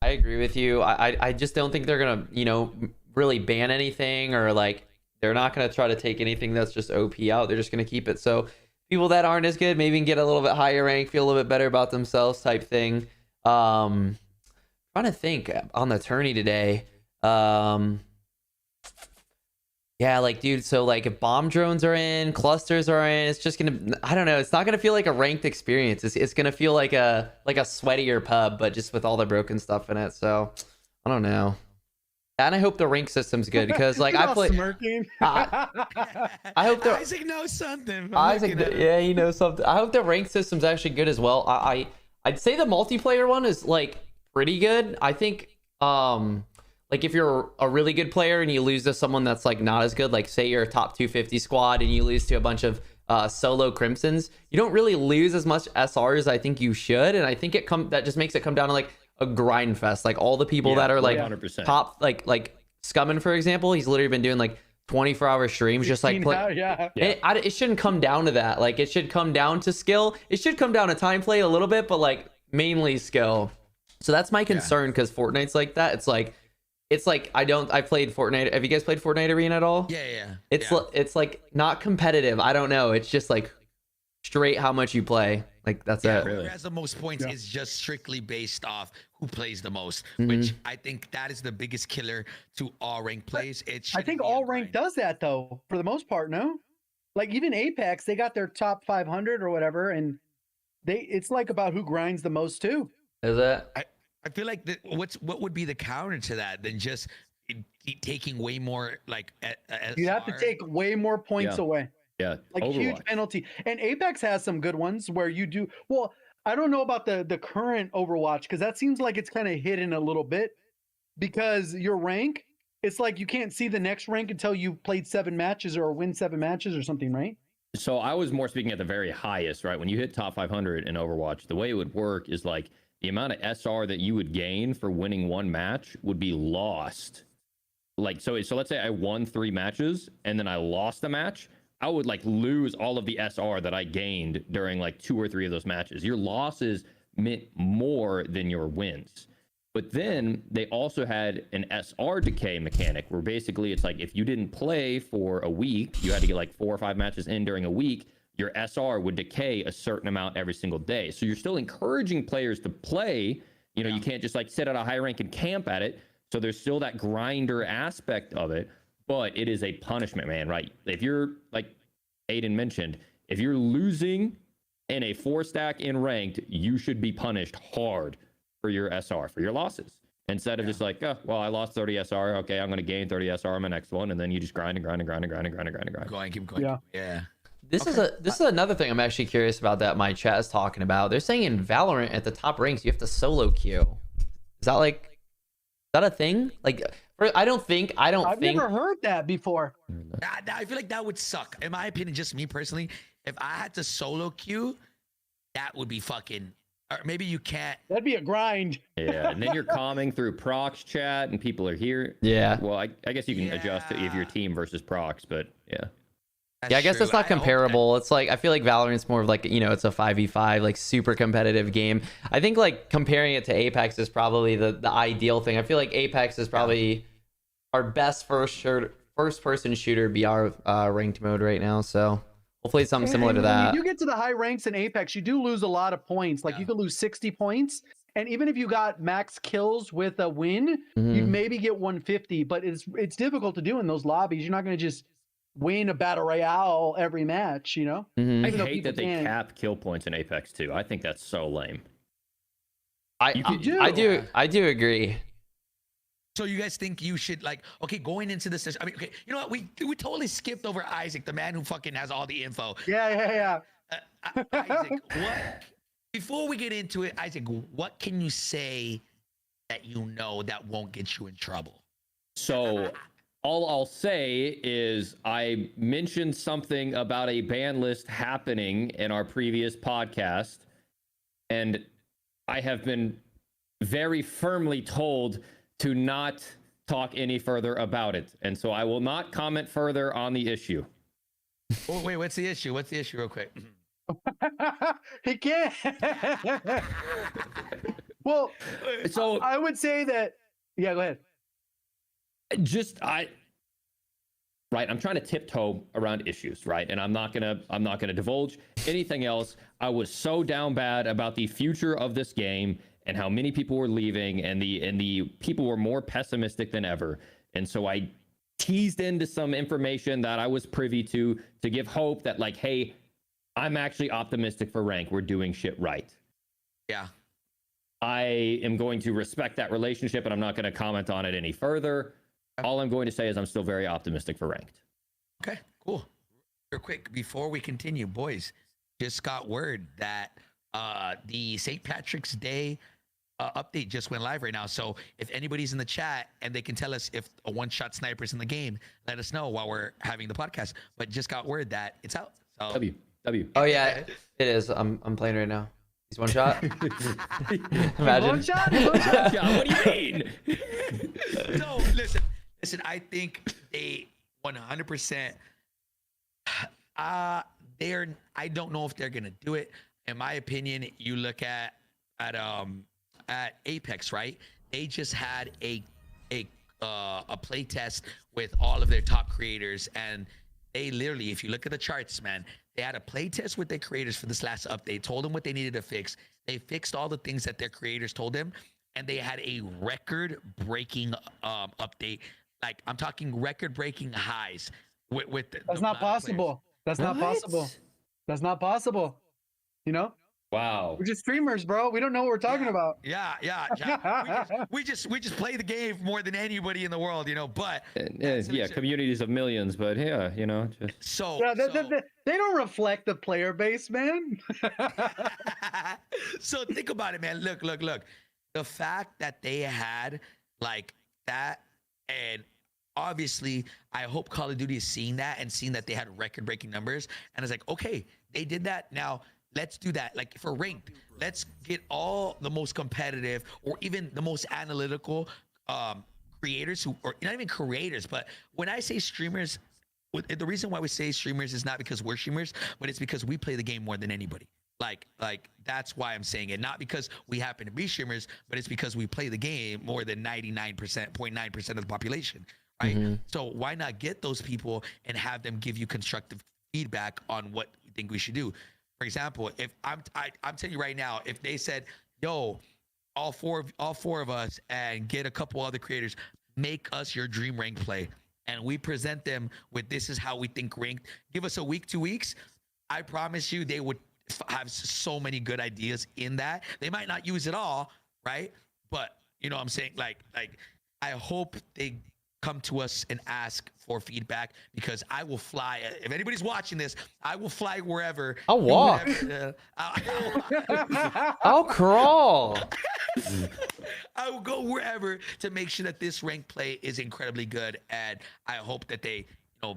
I agree with you. I just don't think they're gonna, really ban anything, or like they're not gonna try to take anything that's just OP out. They're just gonna keep it so people that aren't as good maybe can get a little bit higher rank, feel a little bit better about themselves, type thing. Trying to think on the tourney today. Yeah, like, dude, so like if bomb drones are in, clusters are in, it's just gonna, I don't know, it's not gonna feel like a ranked experience. It's gonna feel like a sweatier pub, but just with all the broken stuff in it. So I don't know. And I hope the rank system's good because like He's I all play. smirking. I hope the Isaac knows something. yeah, you know something. I hope the rank system's actually good as well. I'd say the multiplayer one is like pretty good. I think like if you're a really good player and you lose to someone that's like not as good, like say you're a top 250 squad and you lose to a bunch of solo crimsons, you don't really lose as much SR as I think you should. And I think that just makes it come down to like a grind fest. Like all the people that are like 100%. top, like Scummin, for example, he's literally been doing like 24-hour streams, just like Yeah. it shouldn't come down to that. Like it should come down to skill. It should come down to time play a little bit, but like mainly skill. So that's my concern, because Fortnite's like that. It's like I played Fortnite. Have you guys played Fortnite Arena at all? Yeah. It's like not competitive. I don't know. It's just like straight how much you play. Like that's it. Who has the most points is just strictly based off who plays the most, Mm-hmm. which I think that is the biggest killer to all rank plays. I think all rank does that though, for the most part. No, like even Apex, they got their top 500 or whatever, and it's like about who grinds the most too. Is it? I feel like what would be the counter to that than just taking way more like You have to take way more points away. Yeah, Like Overwatch. huge penalty. And Apex has some good ones where you do well. I don't know about the current Overwatch, because that seems like it's kind of hidden a little bit, because your rank, it's like you can't see the next rank until you played 7 matches or win 7 matches or something, right? So I was more speaking at the very highest, right? When you hit top 500 in Overwatch, the way it would work is like the amount of SR that you would gain for winning one match would be lost. Like, so let's say I won 3 matches and then I lost a match. I would like lose all of the SR that I gained during like 2 or 3 of those matches. Your losses meant more than your wins. But then they also had an SR decay mechanic where basically it's like if you didn't play for a week, you had to get like 4 or 5 matches in during a week, your SR would decay a certain amount every single day. So you're still encouraging players to play. You know, you can't just like sit at a high rank and camp at it. So there's still that grinder aspect of it, but it is a punishment, man, right? If you're like Aiden mentioned, if you're losing in a 4-stack in ranked, you should be punished hard for your SR, for your losses. Instead of just like, oh, well, I lost 30 SR. Okay, I'm going to gain 30 SR on my next one. And then you just grind. Keep going. Yeah. This is another thing I'm actually curious about that my chat is talking about. They're saying in Valorant at the top ranks you have to solo queue. Is that a thing? Like, I've never heard that before. I feel like that would suck. In my opinion, just me personally, if I had to solo queue, that would be fucking. Or maybe you can't. That'd be a grind. Yeah, and then you're calming through procs chat and people are here. Yeah. Well, I guess you can adjust to if your team versus procs, but yeah. Yeah, I guess true. that's not I hope comparable. It's like, I feel like Valorant's more of like, it's a 5v5, like super competitive game. I think like comparing it to Apex is probably the ideal thing. I feel like Apex is probably our best first person shooter BR ranked mode right now. So hopefully it's something similar to that. When you get to the high ranks in Apex, you do lose a lot of points. Like you could lose 60 points. And even if you got max kills with a win, you'd maybe get 150. But it's difficult to do in those lobbies. You're not going to just win a battle royale every match, you know? I hate that they cap kill points in Apex too. I think that's so lame. I do agree. So you guys think you should like, okay, going into this session, I mean, okay, you know what? We totally skipped over Isaac, the man who fucking has all the info. Yeah. Isaac, before we get into it, Isaac, what can you say that you know that won't get you in trouble? So all I'll say is I mentioned something about a ban list happening in our previous podcast, and I have been very firmly told to not talk any further about it. And so I will not comment further on the issue. Oh, wait, what's the issue? What's the issue real quick? He can't. Well, So I would say that. Yeah, go ahead. Right, I'm trying to tiptoe around issues, right? And I'm not gonna divulge anything else. I was so down bad about the future of this game and how many people were leaving, and the people were more pessimistic than ever. And so I teased into some information that I was privy to give hope that, like, hey, I'm actually optimistic for rank. We're doing shit right. Yeah. I am going to respect that relationship, and I'm not going to comment on it any further. All I'm going to say is I'm still very optimistic for ranked. Okay, cool. Real quick, before we continue, boys, just got word that the St. Patrick's Day update just went live right now. So if anybody's in the chat and they can tell us if a one-shot sniper's in the game, let us know while we're having the podcast. But just got word that it's out. So W. Oh yeah, it is. I'm playing right now. He's one shot. Imagine. One shot. One shot. What do you mean? No, listen. I think they 100%. I don't know if they're gonna do it. In my opinion, you look at Apex, right? They just had a play test with all of their top creators, and they literally, if you look at the charts, man, they had a play test with their creators for this last update. Told them what they needed to fix. They fixed all the things that their creators told them, and they had a record-breaking update. Like, I'm talking record-breaking highs with That's not possible. That's not possible. That's not possible. You know? Wow. We're just streamers, bro. We don't know what we're talking about. Yeah. We just play the game more than anybody in the world, you know. But Communities of millions, but yeah, you know, just so Yeah, they don't reflect the player base, man. so think about it, man. Look. The fact that they had like that, and obviously, I hope Call of Duty is seeing that and seeing that they had record-breaking numbers, and it's like, okay, they did that. Now let's do that. Like for ranked, let's get all the most competitive or even the most analytical creators who, or not even creators, but when I say streamers, the reason why we say streamers is not because we're streamers, but it's because we play the game more than anybody. Like that's why I'm saying it. Not because we happen to be streamers, but it's because we play the game more than 0.9% of the population, right? Mm-hmm. So why not get those people and have them give you constructive feedback on what you think we should do? For example, if I'm telling you right now, if they said, "Yo, all four of us and get a couple other creators, make us your dream rank play," and we present them with this is how we think ranked. Give us a week, 2 weeks. I promise you, they would have so many good ideas in that. They might not use it all, right? But you know what I'm saying? Like I hope they come to us and ask for feedback, because I will fly. If anybody's watching this, I will fly wherever. I'll walk. I'll crawl. I will go wherever to make sure that this rank play is incredibly good, and I hope that they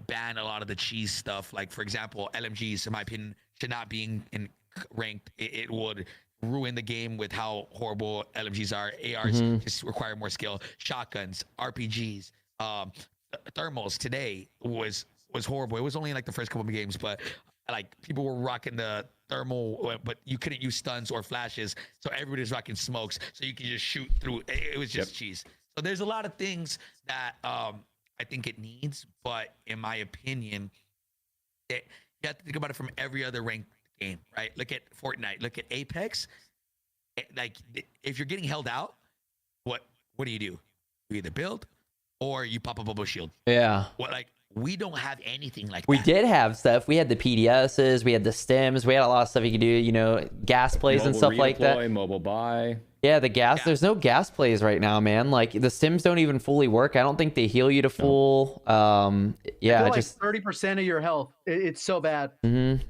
ban a lot of the cheese stuff. Like for example, LMGs, in my opinion, should not be in ranked. It would ruin the game with how horrible LMGs are. ARs just require more skill. Shotguns, RPGs, thermals today was horrible. It was only in like the first couple of games, but like people were rocking the thermal, but you couldn't use stuns or flashes, so everybody was rocking smokes, so you could just shoot through. It was just cheese. So there's a lot of things that I think it needs, but in my opinion, you have to think about it from every other ranked game, right? Look at Fortnite, look at Apex. Like if you're getting held out, what do? You either build or you pop a bubble shield. Yeah. We don't have anything like that. We did have stuff. We had the PDSs, we had the stems, we had a lot of stuff you could do, gas plays and stuff like that. Mobile buy. Yeah, the gas. Yeah. There's no gas plays right now, man. Like the stems don't even fully work. I don't think they heal you to full. Yeah, just 30% of your health. It's so bad. Mm-hmm.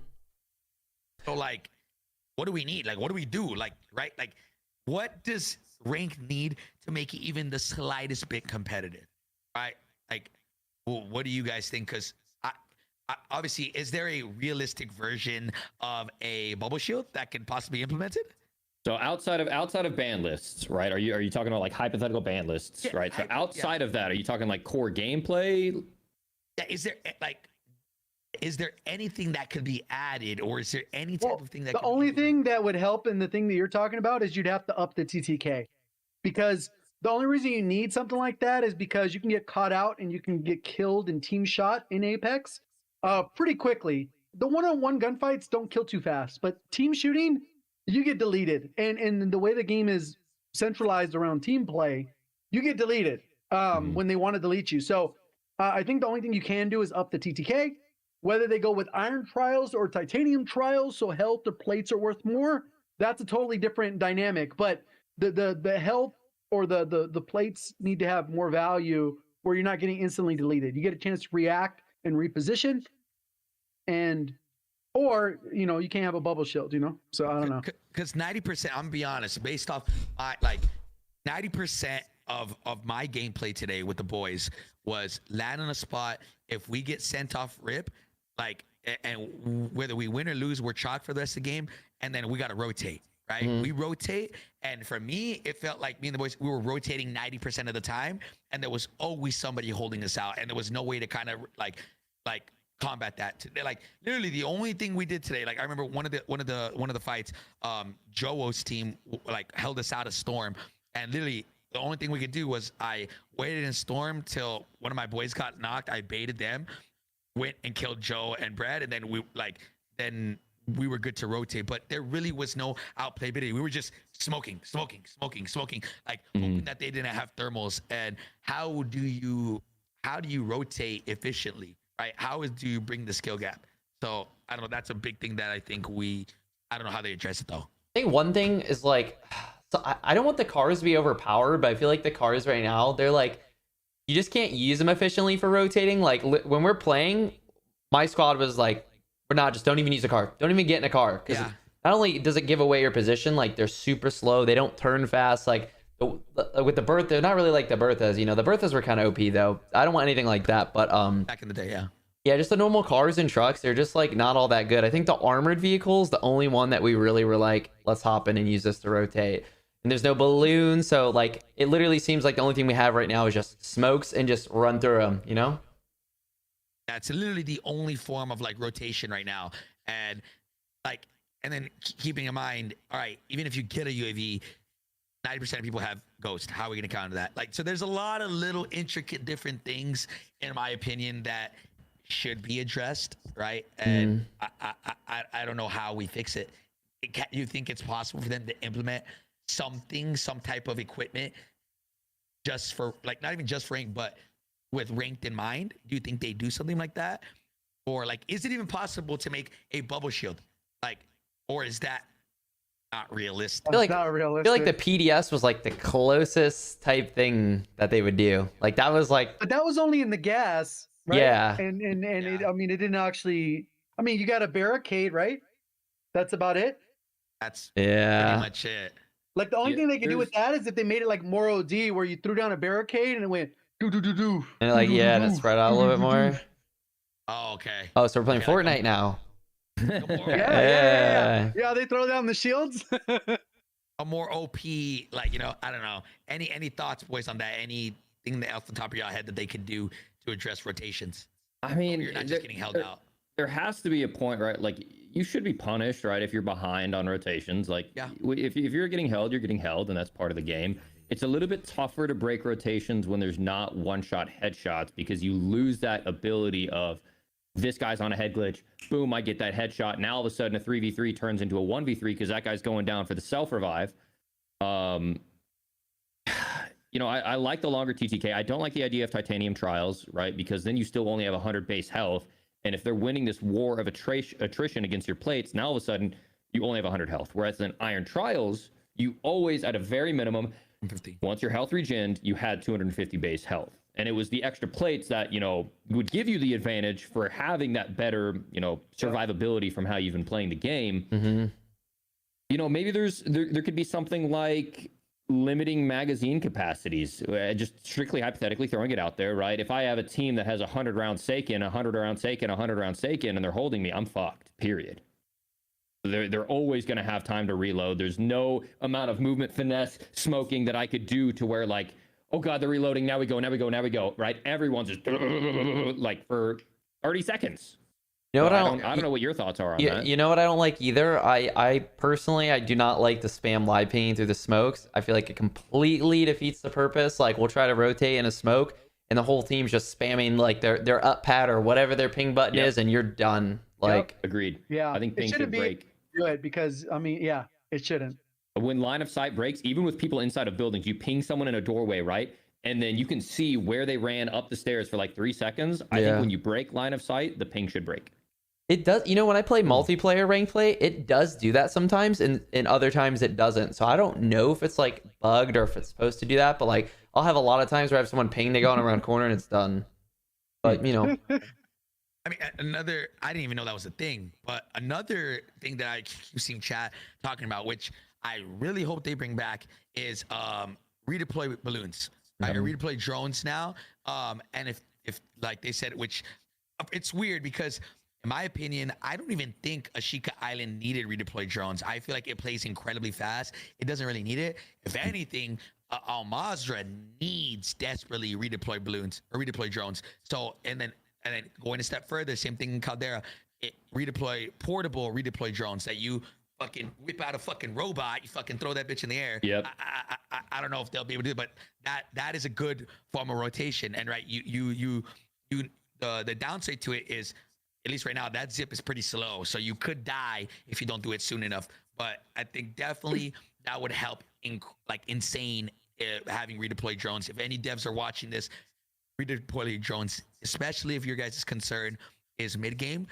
So what do we need? Like, what do we do? Like, right? Like, what does rank need to make it even the slightest bit competitive? Right? Like, well, what do you guys think? Because I obviously, is there a realistic version of a bubble shield that can possibly be implemented? So outside of ban lists, right? Are you talking about like hypothetical ban lists, right? So outside of that, are you talking like core gameplay? Yeah, is there is there anything that could be added, or is there any type of thing that the could be only used? thing that would help in the thing that you're talking about is you'd have to up the TTK, because the only reason you need something like that is because you can get caught out and you can get killed and team shot in Apex pretty quickly. The one-on-one gunfights don't kill too fast, but team shooting, you get deleted. And the way the game is centralized around team play, you get deleted when they want to delete you. So I think the only thing you can do is up the TTK. Whether they go with iron trials or titanium trials, so health or plates are worth more, that's a totally different dynamic. But the health or the plates need to have more value where you're not getting instantly deleted. You get a chance to react and reposition, and or you can't have a bubble shield. So I don't know. Because 90%, I'm gonna be honest, based off like 90% of my gameplay today with the boys was land on a spot. If we get sent off rip, like, and whether we win or lose, we're chalked for the rest of the game, and then we got to rotate, right? We rotate, and for me, it felt like me and the boys, we were rotating 90% of the time, and there was always somebody holding us out, and there was no way to kind of like combat that. Like literally, the only thing we did today, like I remember one of the fights, Joe's team like held us out of Storm, and literally the only thing we could do was I waited in Storm till one of my boys got knocked. I baited them, went and killed Joe and Brad, and then we were good to rotate. But there really was no outplayability. We were just smoking, like hoping that they didn't have thermals. And how do you rotate efficiently, right? Do you bring the skill gap? So I don't know. That's a big thing that I think I don't know how they address it though. I think one thing is like, so I don't want the cars to be overpowered, but I feel like the cars right now, they're like, you just can't use them efficiently for rotating. Like when we're playing, my squad was like, just don't even use a car. Don't even get in a car. Because not only does it give away your position, like they're super slow. They don't turn fast. Like with the Bertha, they're not really like the Berthas. The Berthas were kind of OP though. I don't want anything like that. But back in the day, yeah, just the normal cars and trucks, they're just like not all that good. I think the armored vehicles, the only one that we really were like, let's hop in and use this to rotate. And there's no balloon, so like it literally seems like the only thing we have right now is just smokes and just run through them, That's literally the only form of like rotation right now. And like, and then keeping in mind, all right, even if you get a UAV, 90% of people have Ghost. How are we going to counter that? Like, so there's a lot of little intricate different things, in my opinion, that should be addressed, right? And I don't know how we fix it. You think it's possible for them to implement some type of equipment just for like, not even just for rank, but with ranked in mind? Do you think they do something like that? Or like, is it even possible to make a bubble shield? Like, or is that not realistic? I feel like, not realistic. I feel like the PDS was like the closest type thing that they would do. Like that was like, but that was only in the gas, right? Yeah. And it, I mean, it didn't actually. I mean, you got a barricade, right? That's about it. That's yeah, pretty much it. Like the only thing they could do with that is if they made it like more OD, where you threw down a barricade and it went do. And like, yeah, and it spread out a little bit more. Oh, okay. Oh, so we're playing Okay, Fortnite now. Yeah. They throw down the shields. A more OP, like, I don't know. Any thoughts, boys, on that? Anything else on top of your head that they could do to address rotations? I mean, You're not just getting held out. There has to be a point, right? Like you should be punished, right? If you're behind on rotations, like if you're getting held, you're getting held, and that's part of the game. It's a little bit tougher to break rotations when there's not one-shot headshots, because you lose that ability of this guy's on a head glitch. Boom, I get that headshot. Now all of a sudden a 3v3 turns into a 1v3 because that guy's going down for the self-revive. I like the longer TTK. I don't like the idea of titanium trials, right? Because then you still only have 100 base health. And if they're winning this war of attrition against your plates, now all of a sudden you only have 100 health. Whereas in iron trials, you always, at a very minimum, 50. Once your health regened, you had 250 base health. And it was the extra plates that, would give you the advantage for having that better, survivability from how you've been playing the game. Mm-hmm. Maybe there could be something like limiting magazine capacities, just strictly hypothetically throwing it out there, right? If I have a team that has 100 rounds Seiken, 100 rounds Seiken, 100 rounds Seiken, and they're holding me, I'm fucked, period. They're always going to have time to reload. There's no amount of movement finesse smoking that I could do to where like, oh God, they're reloading. Now we go, right? Everyone's just like for 30 seconds. You know what So I I don't know what your thoughts are on that. You know what I don't like either? I personally, I do not like the spam live pinging through the smokes. I feel like it completely defeats the purpose. Like, we'll try to rotate in a smoke, and the whole team's just spamming like their up pad or whatever their ping button Yep. is, and you're done. Like, Agreed. Yeah, I think it ping shouldn't should be break. good because I mean, yeah, it shouldn't. When line of sight breaks, even with people inside of buildings, you ping someone in a doorway, right? And then you can see where they ran up the stairs for like 3 seconds. I think when you break line of sight, the ping should break. it does, you know, when I play multiplayer ranked play, it does do that sometimes, and other times it doesn't. So I don't know if it's like bugged or if it's supposed to do that, but like I'll have a lot of times where I have someone ping, they go on around corner and it's done. But you know, I mean, I didn't even know that was a thing, but another thing that I keep seeing chat talking about, which I really hope they bring back, is redeploy balloons, right? Or redeploy drones now. And if like they said, which it's weird because in my opinion, I don't even think Ashika Island needed redeploy drones. I feel like it plays incredibly fast. It doesn't really need it. If anything, Al Mazrah needs desperately redeploy balloons or redeploy drones. So, and then going a step further, same thing in Caldera, portable redeploy drones that you fucking whip out a fucking robot, you fucking throw that bitch in the air. Yep. I don't know if they'll be able to do it, but that is a good form of rotation. And right, the downside to it is, at least right now, that zip is pretty slow. So you could die if you don't do it soon enough. But I think definitely that would help insane having redeploy drones. If any devs are watching this, redeploy drones, especially if your guys' concern is mid game,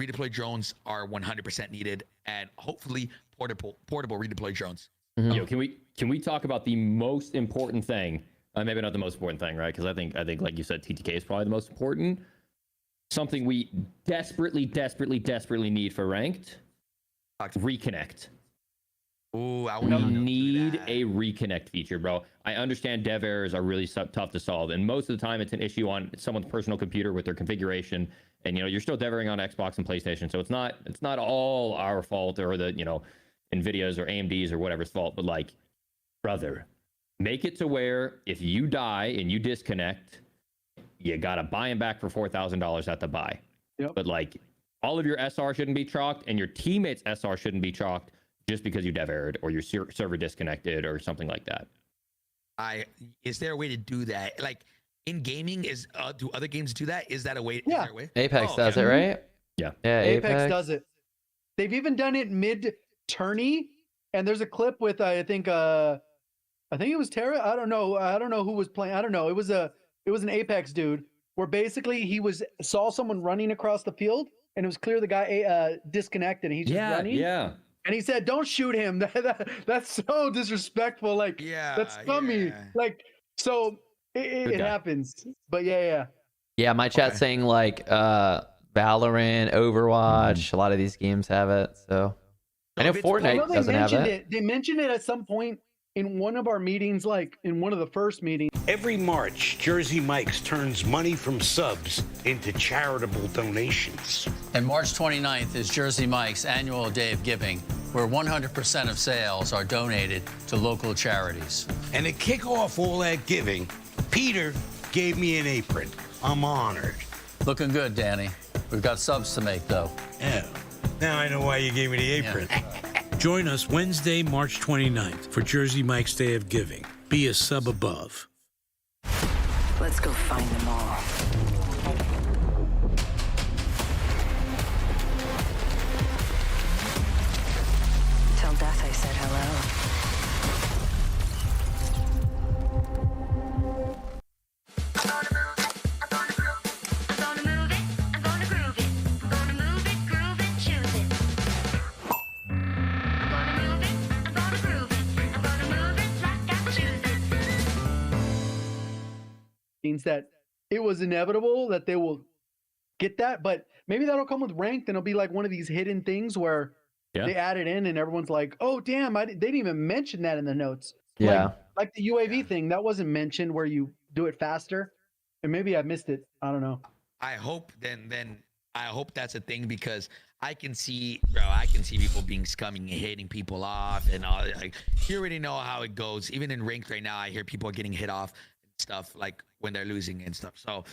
redeploy drones are 100% needed, and hopefully portable redeploy drones. Yo, can we talk about the most important thing? Maybe not the most important thing, right? Because I think like you said, TTK is probably the most important. Something we desperately need for ranked: reconnect. Ooh, We need a reconnect feature, bro. I understand dev errors are really tough to solve, and most of the time it's an issue on someone's personal computer with their configuration. And you're still devering on Xbox and PlayStation, so it's not all our fault or the Nvidia's or AMD's or whatever's fault. But like, brother, make it to where if you die and you disconnect, you gotta buy them back for $4,000 at the buy. Yep. But like, all of your SR shouldn't be chalked, and your teammates' SR shouldn't be chalked just because you dev erred or your server disconnected or something like that. Is there a way to do that? Like in gaming, do other games do that? Is that a way? Yeah. Is there a way? Apex does it, right? Yeah. Yeah, Apex does it. They've even done it mid tourney, and there's a clip with I think it was Terra. I don't know who was playing. I don't know. It was an Apex dude where basically he saw someone running across the field, and it was clear the guy disconnected, and he's just running. Yeah. And he said, "Don't shoot him. That's so disrespectful. Like, that's scummy. Yeah. Like, so it happens. But yeah. Yeah, my chat's saying like Valorant, Overwatch, a lot of these games have it. So I know Fortnite doesn't have it. They mentioned it at some point in one of our meetings, like in one of the first meetings. Every March, Jersey Mike's turns money from subs into charitable donations. And March 29th is Jersey Mike's annual Day of Giving, where 100% of sales are donated to local charities. And to kick off all that giving, Peter gave me an apron. I'm honored. Looking good, Danny. We've got subs to make, though. Yeah. Now I know why you gave me the apron. Join us Wednesday, March 29th for Jersey Mike's Day of Giving. Be a sub above. Let's go find them all. Tell Death I said hello. Means that it was inevitable that they will get that, but maybe that'll come with ranked, and it'll be like one of these hidden things where they add it in and everyone's like, oh damn, they didn't even mention that in the notes. Yeah. Like the UAV thing that wasn't mentioned where you do it faster, and maybe I missed it. I don't know. I hope I hope that's a thing, because I can see people being scummy and hitting people off and all. Like, you already know how it goes. Even in ranked right now, I hear people getting hit off and stuff like when they're losing and stuff. So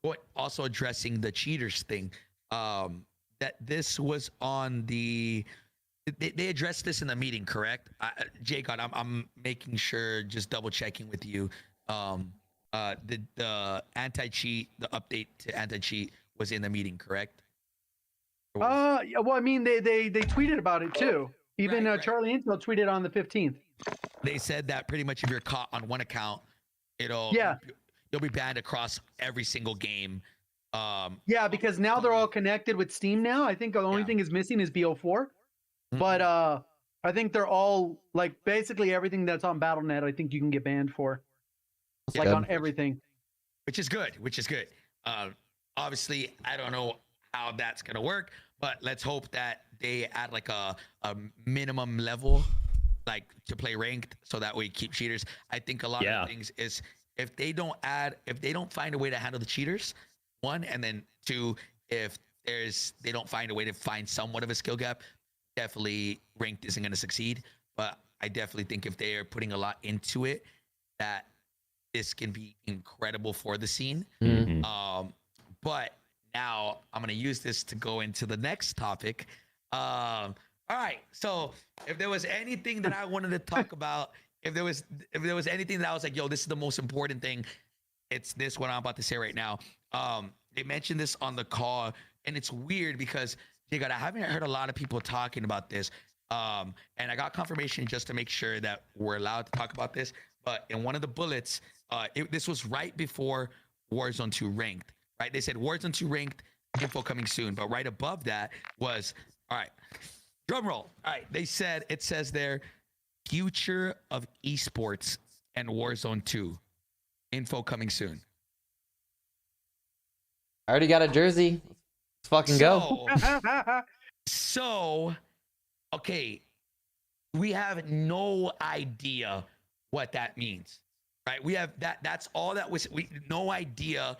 what also addressing the cheaters thing. That this was on the. They addressed this in the meeting, correct? Jacob, I'm making sure, just double checking with you. The anti-cheat, the update to anti-cheat was in the meeting, correct? Yeah, well, I mean, they tweeted about it too. Even Right. Charlie Intel tweeted on the 15th. They said that pretty much if you're caught on one account, you'll be banned across every single game. Yeah, because now they're all connected with Steam now. I think the only thing is missing is BO4. But I think they're all like basically everything that's on BattleNet. I think you can get banned for. It's like on everything. Which is good. Obviously, I don't know how that's gonna work, but let's hope that they add like a minimum level, like to play ranked, so that way keep cheaters. I think a lot of things is if they don't find a way to handle the cheaters, one, and then two, if they don't find a way to find somewhat of a skill gap, definitely ranked isn't going to succeed. But I definitely think if they are putting a lot into it, that this can be incredible for the scene. But now I'm going to use this to go into the next topic. All right, so if there was anything that I wanted to talk about, if there was anything that I was like, yo, this is the most important thing, it's this what I'm about to say right now. They mentioned this on the call, and it's weird because I haven't heard a lot of people talking about this. And I got confirmation just to make sure that we're allowed to talk about this. But in one of the bullets, this was right before Warzone 2 ranked, right? They said Warzone 2 ranked, info coming soon. But right above that was, all right, drum roll. All right, it says there, future of esports and Warzone 2, info coming soon. I already got a jersey. Let's fucking go. So, okay, we have no idea what that means, right? We have that's all that was, no idea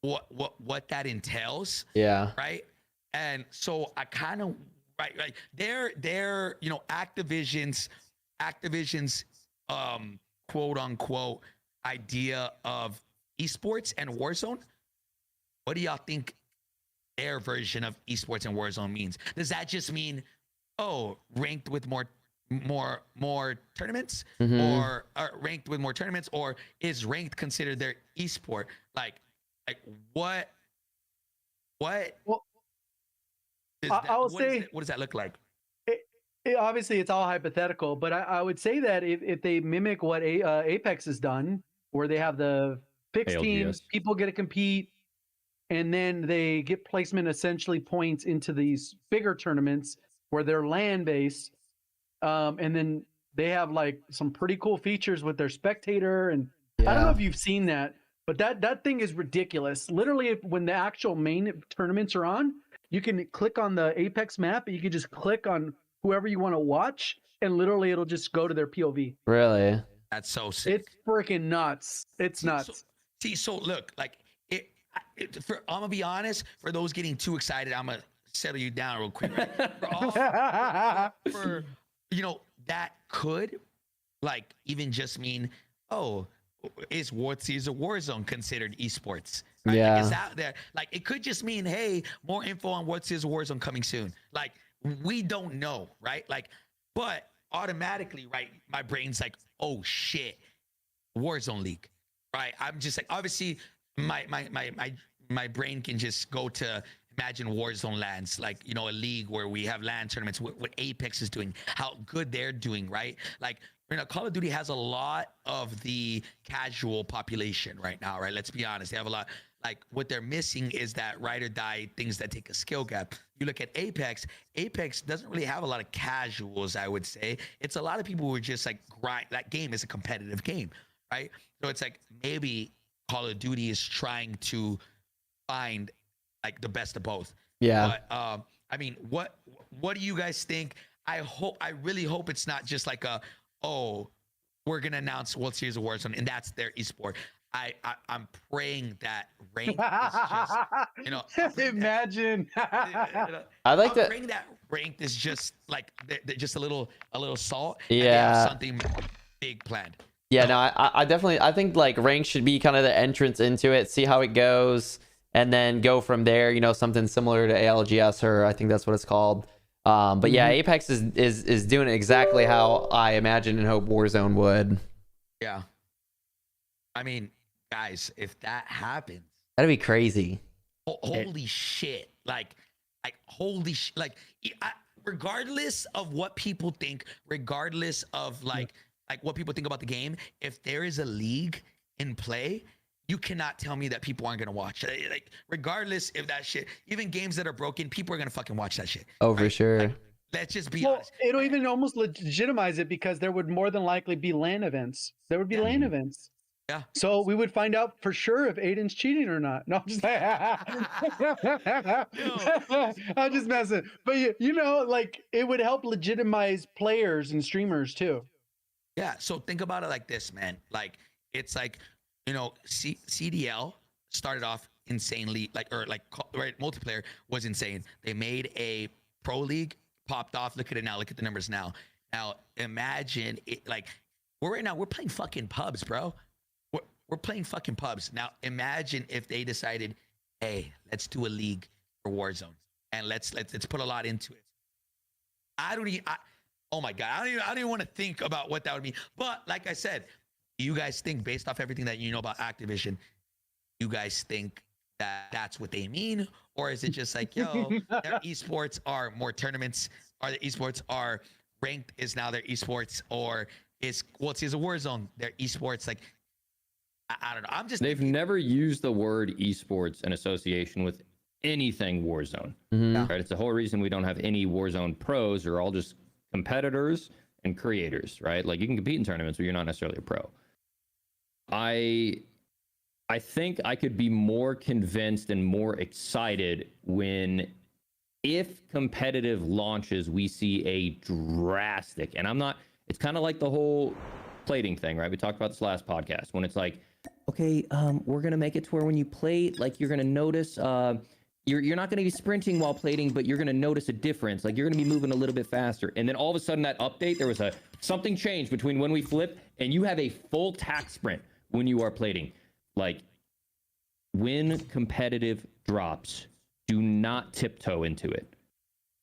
what that entails. Yeah. Right. And so I kind of, right. They're, Activision's, quote unquote idea of esports and Warzone. What do y'all think their version of esports and Warzone means? Does that just mean, ranked with more tournaments, or ranked with more tournaments, or is ranked considered their esport? Like what? Well, What does that look like? Obviously, it's all hypothetical, but I would say that if they mimic what Apex has done, where they have the fixed teams, people get to compete, and then they get placement, essentially points into these bigger tournaments where they're LAN based, and then they have like some pretty cool features with their spectator. And I don't know if you've seen that, but that thing is ridiculous. Literally, when the actual main tournaments are on, you can click on the Apex map, and you can just click on whoever you want to watch, and literally it'll just go to their POV. Really? That's so sick. It's freaking nuts. It's nuts. So look, like I'm gonna be honest. For those getting too excited, I'm gonna settle you down real quick. Right? For that could like even just mean, is World Series of Warzone considered esports? Right? Yeah. Like, it's out there. Like it could just mean, hey, more info on World Series of Warzone coming soon. Like we don't know, right? Like, but automatically, right? My brain's like, oh shit, Warzone League, right? I'm just like, obviously, my brain can just go to imagine Warzone lands, like a league where we have LAN tournaments. What Apex is doing, how good they're doing, right? Like, Call of Duty has a lot of the casual population right now, right? Let's be honest, they have a lot. Like what they're missing is that ride or die things that take a skill gap. You look at Apex doesn't really have a lot of casuals, I would say. It's a lot of people who are just like grind. That game is a competitive game, right? So it's like maybe Call of Duty is trying to find like the best of both. Yeah. But I mean, what do you guys think? I really hope it's not just like we're gonna announce World Series of Warzone and that's their esport. I'm praying that rank is just, imagine. I like I'm that. praying that ranked is just like just a little salt. Yeah. And they have something big planned. Yeah, no, I definitely, I think like rank should be kind of the entrance into it, see how it goes. and then go from there. You know, something similar to ALGS, or I think that's what it's called. But yeah, Apex is doing it exactly how I imagine and hope Warzone would. Yeah. I mean, guys, if that happens, That'd be crazy. holy shit! Like holy shit! Like, regardless of what people think, regardless of like what people think about the game, if there is a league in play, you cannot tell me that people aren't gonna watch. Like, regardless if that shit, even games that are broken, people are gonna fucking watch that shit. Oh, for right? sure. Like, let's just be Well, honest. it'll even almost legitimize it because there would more than likely be LAN events. There would be LAN events. Yeah. So we would find out for sure if Aiden's cheating or not. No, I'm just, I'm just messing. But you know, like, it would help legitimize players and streamers too. Yeah. So think about it like this, man. Like, it's like, you know, CDL started off insanely, right? Multiplayer was insane. They made a pro league, popped off. Look at it now. Look at the numbers now. Now imagine it. Like, we're playing fucking pubs, bro. We're playing fucking pubs. Now imagine if they decided, hey, let's do a league for Warzone and let's put a lot into it. Oh my God, I don't even want to think about what that would mean. But like I said, you guys think, based off everything that you know about Activision, you guys think that that's what they mean? Or is it just like, yo, their esports are more tournaments, or the esports are ranked is now their esports, or it's a Warzone, their esports? Like, I don't know. I'm just. They've never used the word esports in association with anything Warzone. Right? It's the whole reason we don't have any Warzone pros. They're all just competitors and creators, right? Like, you can compete in tournaments, but you're not necessarily a pro. I think I could be more convinced and more excited if competitive launches, we see a drastic, and it's kind of like the whole plating thing, right? We talked about this last podcast, when it's like, okay, we're going to make it to where when you plate, like, you're going to notice, you're not going to be sprinting while plating, but you're going to notice a difference. Like, you're going to be moving a little bit faster. And then all of a sudden that update, there was something changed between when we flip, and you have a full tack sprint when you are plating. Like, when competitive drops, do not tiptoe into it.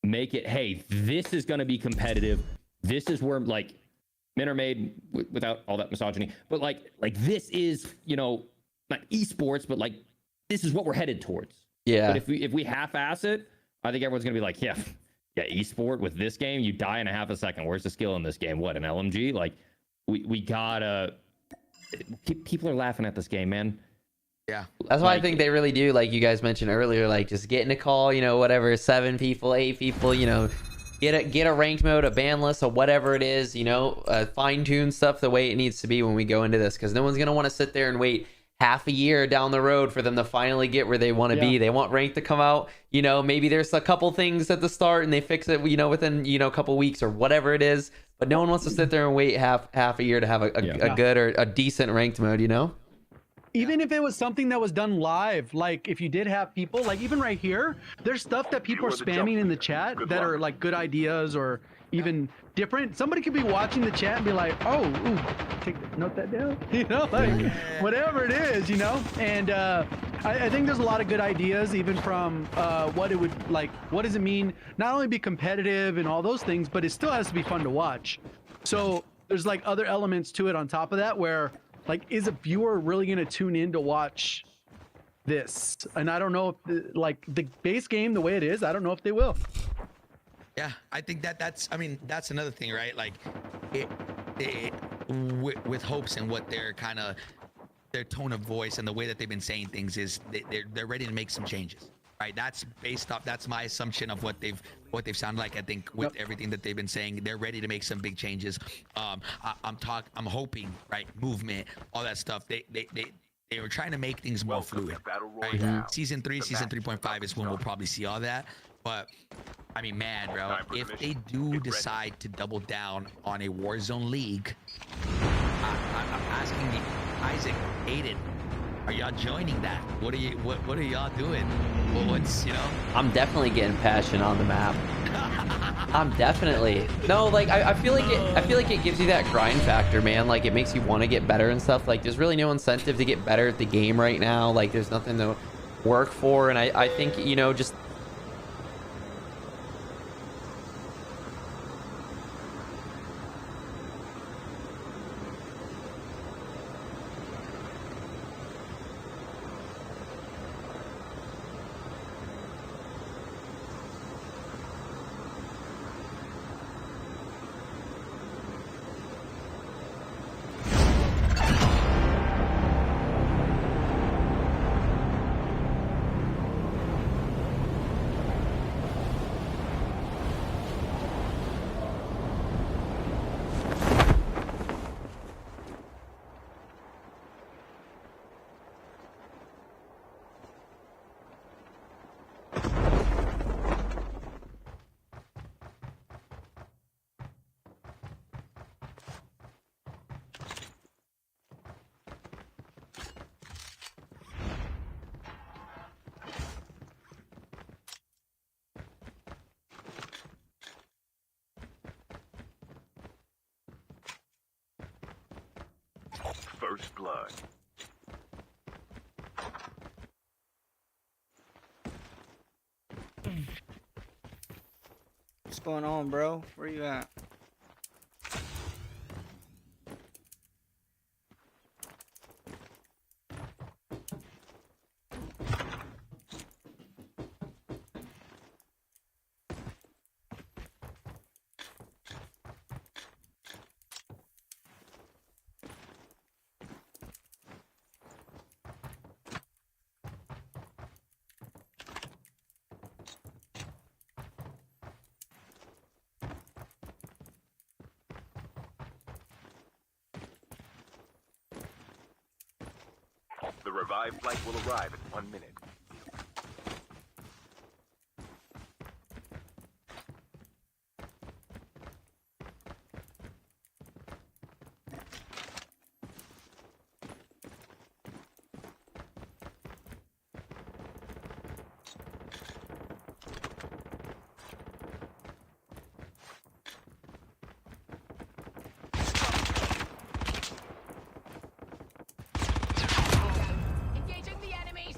Make it, hey, this is going to be competitive. This is where, like, men are made without all that misogyny, but like this is, you know, not esports, but like, this is what we're headed towards. Yeah. But if we half-ass it, I think everyone's gonna be like, yeah, esport with this game, you die in a half a second. Where's the skill in this game? What, an LMG? Like, we gotta. People are laughing at this game, man. Yeah. That's why I think they really do, like you guys mentioned earlier, like, just get in a call, you know, whatever, 7 people, 8 people, you know, get a ranked mode, a ban list, or whatever it is, you know, fine tune stuff the way it needs to be when we go into this, because no one's gonna want to sit there and wait half a year down the road for them to finally get where they want to be. They want ranked to come out, you know, maybe there's a couple things at the start and they fix it, you know, within, you know, a couple weeks or whatever it is, but no one wants to sit there and wait half a year to have a good or a decent ranked mode, you know. Even if it was something that was done live, like if you did have people, like even right here, there's stuff that people are spamming in the chat that are like good ideas or even different. Somebody could be watching the chat and be like, oh, ooh, note that down, you know, like whatever it is, you know. And I think there's a lot of good ideas, even from what it would, like, what does it mean not only be competitive and all those things, but it still has to be fun to watch. So there's like other elements to it on top of that where, like, is a viewer really going to tune in to watch this? And I don't know if, like, the base game, the way it is, I don't know if they will. Yeah, I think that's that's another thing, right? Like, with hopes and what they're kind of, their tone of voice and the way that they've been saying things is they're ready to make some changes, right? That's based off, that's my assumption of what they've sounded like. I think with everything that they've been saying, they're ready to make some big changes. I'm hoping, right, movement, all that stuff. They were trying to make things more fluid, right? Season 3, season 3.5 is when we'll probably see all that. But I mean, man, bro, if they do decide to double down on a Warzone league, I'm asking you, Isaac, Aiden, are y'all joining that? What are y'all doing? Well, what's, you know? I'm definitely getting passion on the map. I'm definitely I feel like it gives you that grind factor, man. Like, it makes you want to get better and stuff. Like, there's really no incentive to get better at the game right now. Like, there's nothing to work for, and I think, you know, just First blood. What's going on, bro? Where you at? The revived flight will arrive in 1 minute. Engaging the enemies.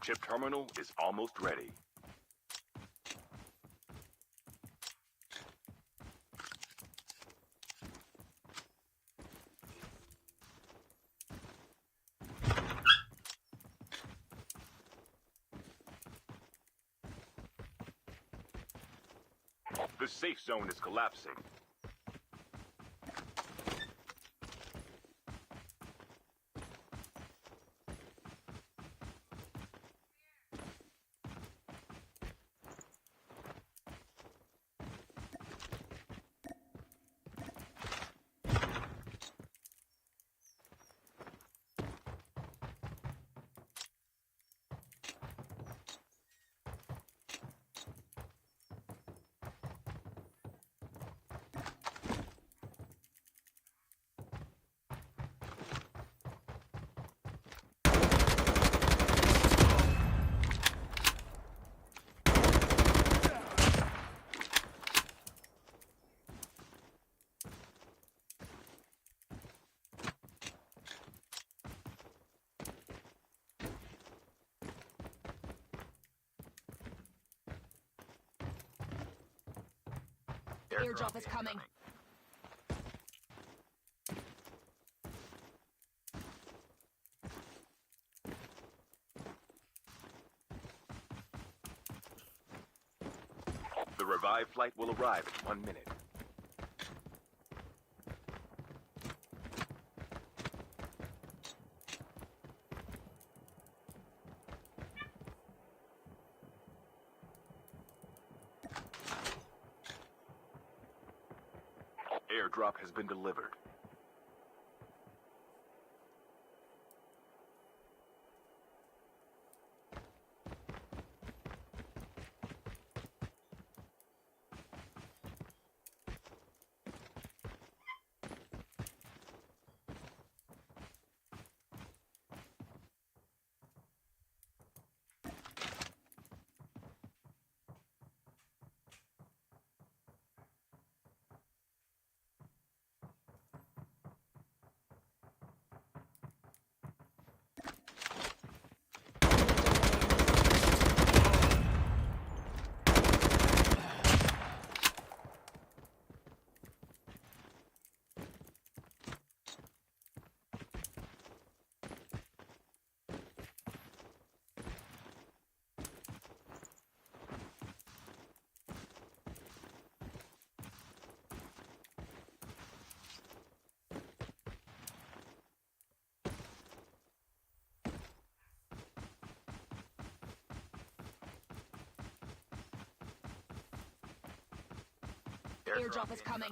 Chip terminal is almost ready. The safe zone is collapsing. Airdrop is coming. The revived flight will arrive in 1 minute. Airdrop has been delivered. airdrop is coming.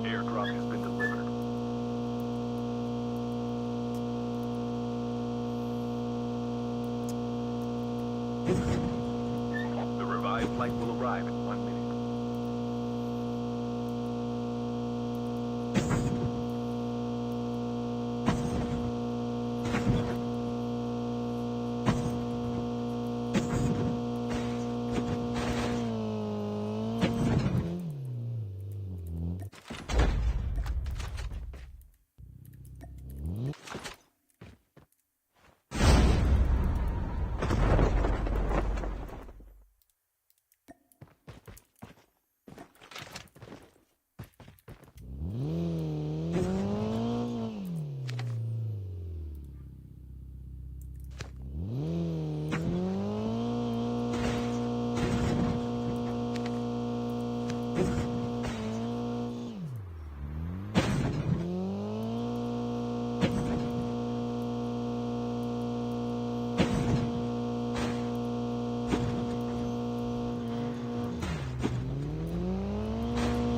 Airdrop has been delivered. The revived flight will arrive in 1 minute.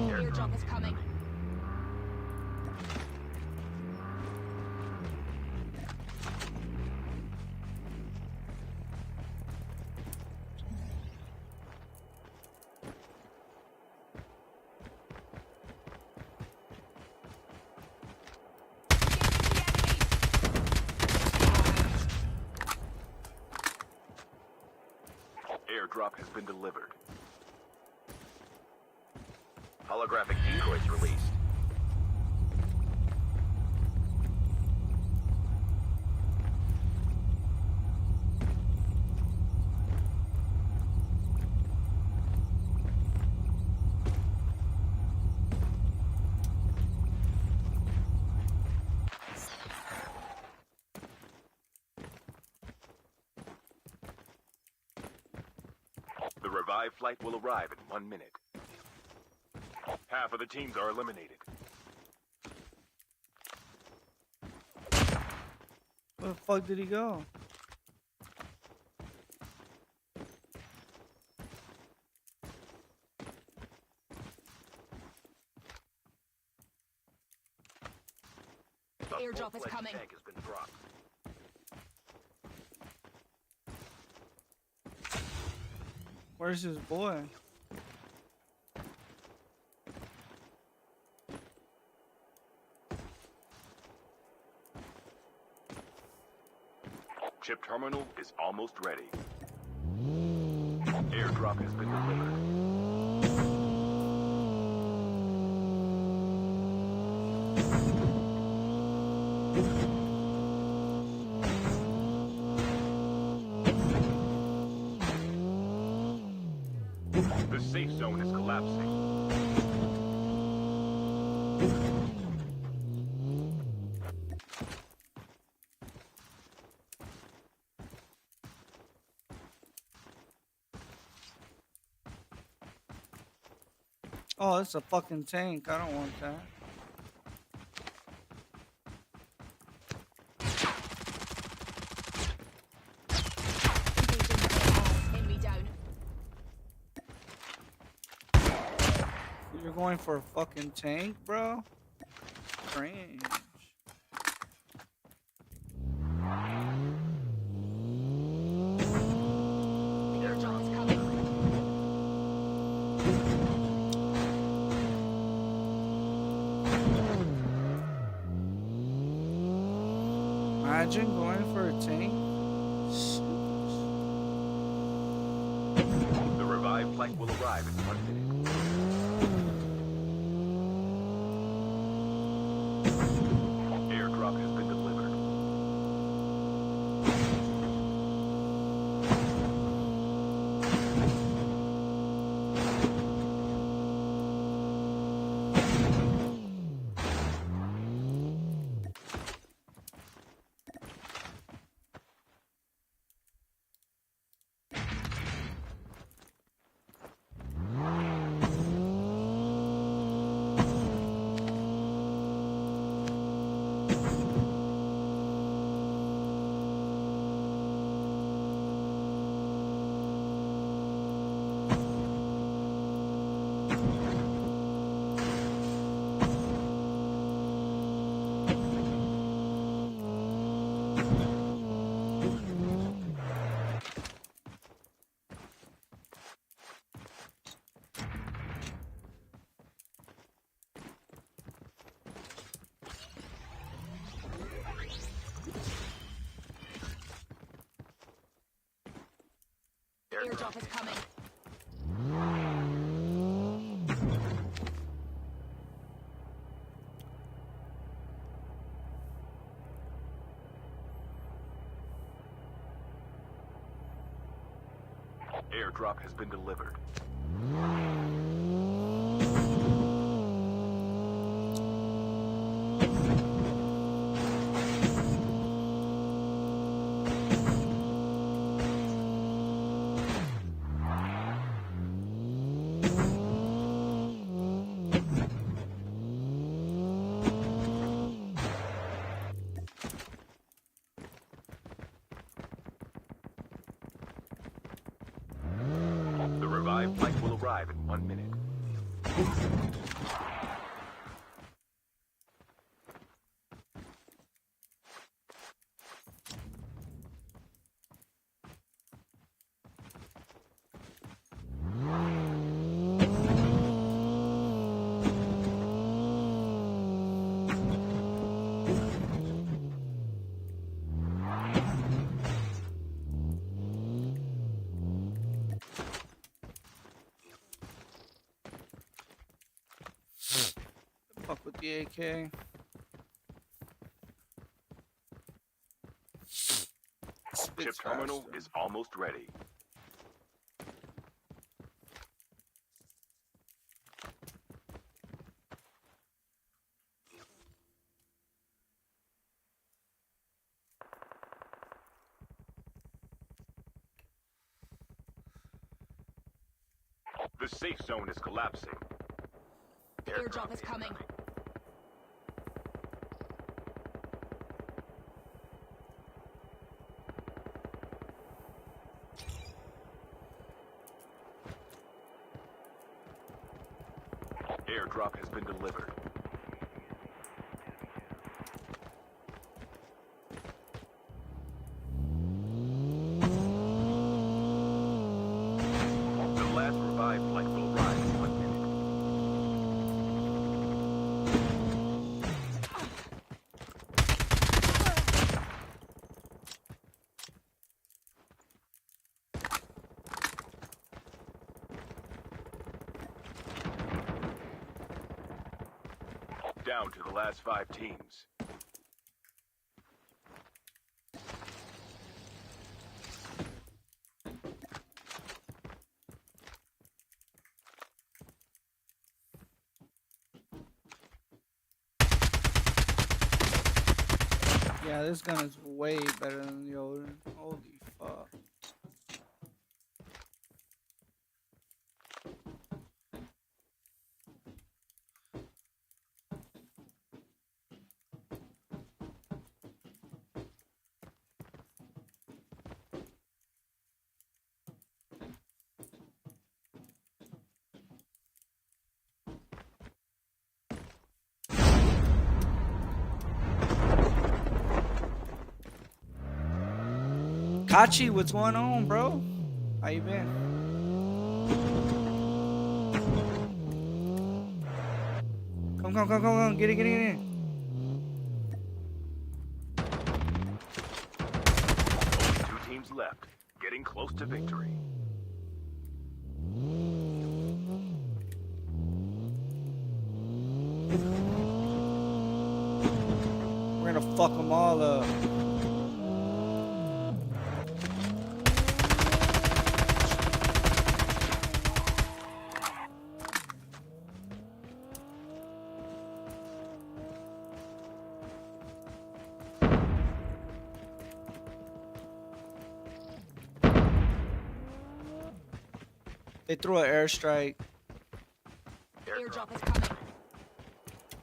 Airdrop is coming. Airdrop has been delivered. Holographic decoys released. The revived flight will arrive in 1 minute. Half of the teams are eliminated. Where the fuck did he go? The airdrop is coming. Tank has been dropped. Where's his boy? Chip terminal is almost ready. Airdrop has been delivered. The safe zone is collapsing. Oh, it's a fucking tank. I don't want that. Enemy down. You're going for a fucking tank, bro? Strange. The airdrop is coming. Imagine going for a tank. The revived flight will arrive in 1 minute. Airdrop has been delivered. Airdrop is coming. Airdrop has been delivered. The revived flight will arrive in 1 minute. Fuck with the AK. Chip terminal is almost ready. The safe zone is collapsing. The airdrop is coming. Airdrop has been delivered. The last revived flight will arrive in 1 minute. Down to the last 5 teams. Yeah, this gun is way better than the old one. Holy fuck. Kachi, what's going on, bro? How you been? Come. Get it. Only 2 teams left. Getting close to victory. We're gonna fuck them all up. They threw an airstrike. Airdrop is coming.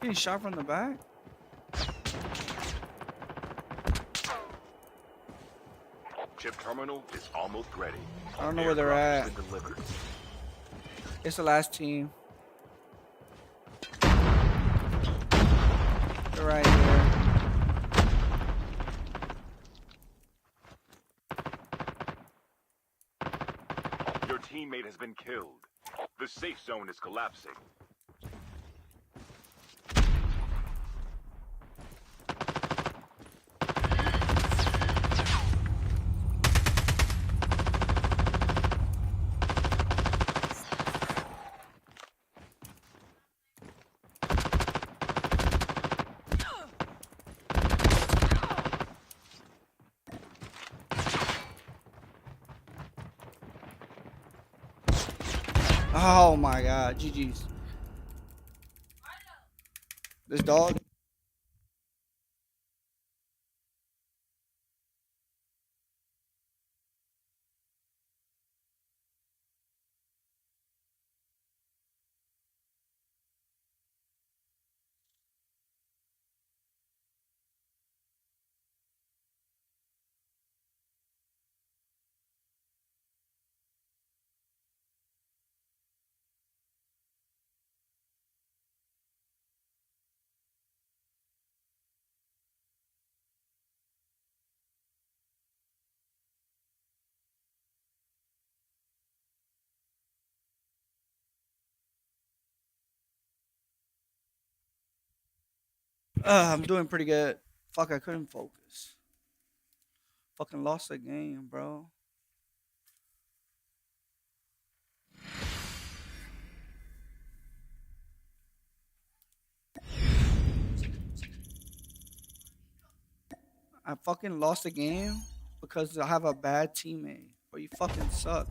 Getting shot from the back? Chip terminal is almost ready. I don't know where they're Airdrop at. has been delivered. It's the last team. They're right here. Your teammate has been killed. The safe zone is collapsing. Oh my god, GG's. This dog. I'm doing pretty good. Fuck, I couldn't focus. Fucking lost the game, bro. I fucking lost the game because I have a bad teammate. Bro, you fucking suck.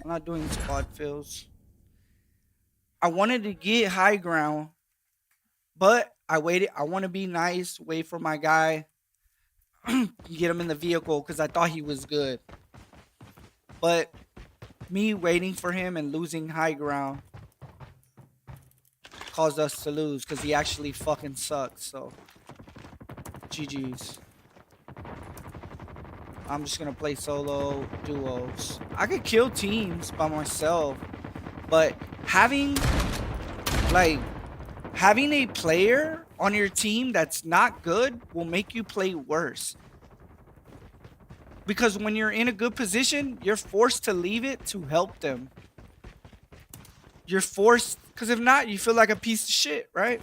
I'm not doing squad fills. I wanted to get high ground, but I waited. I want to be nice, wait for my guy, get him in the vehicle because I thought he was good. But me waiting for him and losing high ground caused us to lose because he actually fucking sucks. So, GG's. I'm just going to play solo duos. I could kill teams by myself, but having a player on your team that's not good will make you play worse. Because when you're in a good position, you're forced to leave it to help them. You're forced, because if not, you feel like a piece of shit, right?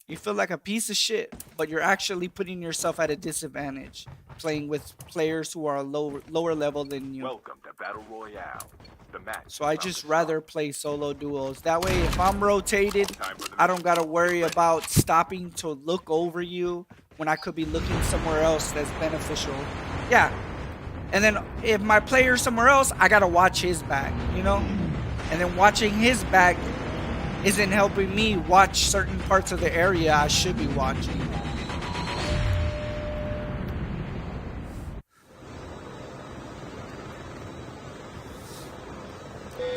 You feel like a piece of shit, but you're actually putting yourself at a disadvantage playing with players who are lower level than you. Welcome to Battle Royale. The match. So I just rather play solo duos. That way, if I'm rotated, I don't gotta worry about stopping to look over you when I could be looking somewhere else that's beneficial. Yeah. And then if my player's somewhere else, I gotta watch his back, you know? And then watching his back isn't helping me watch certain parts of the area I should be watching.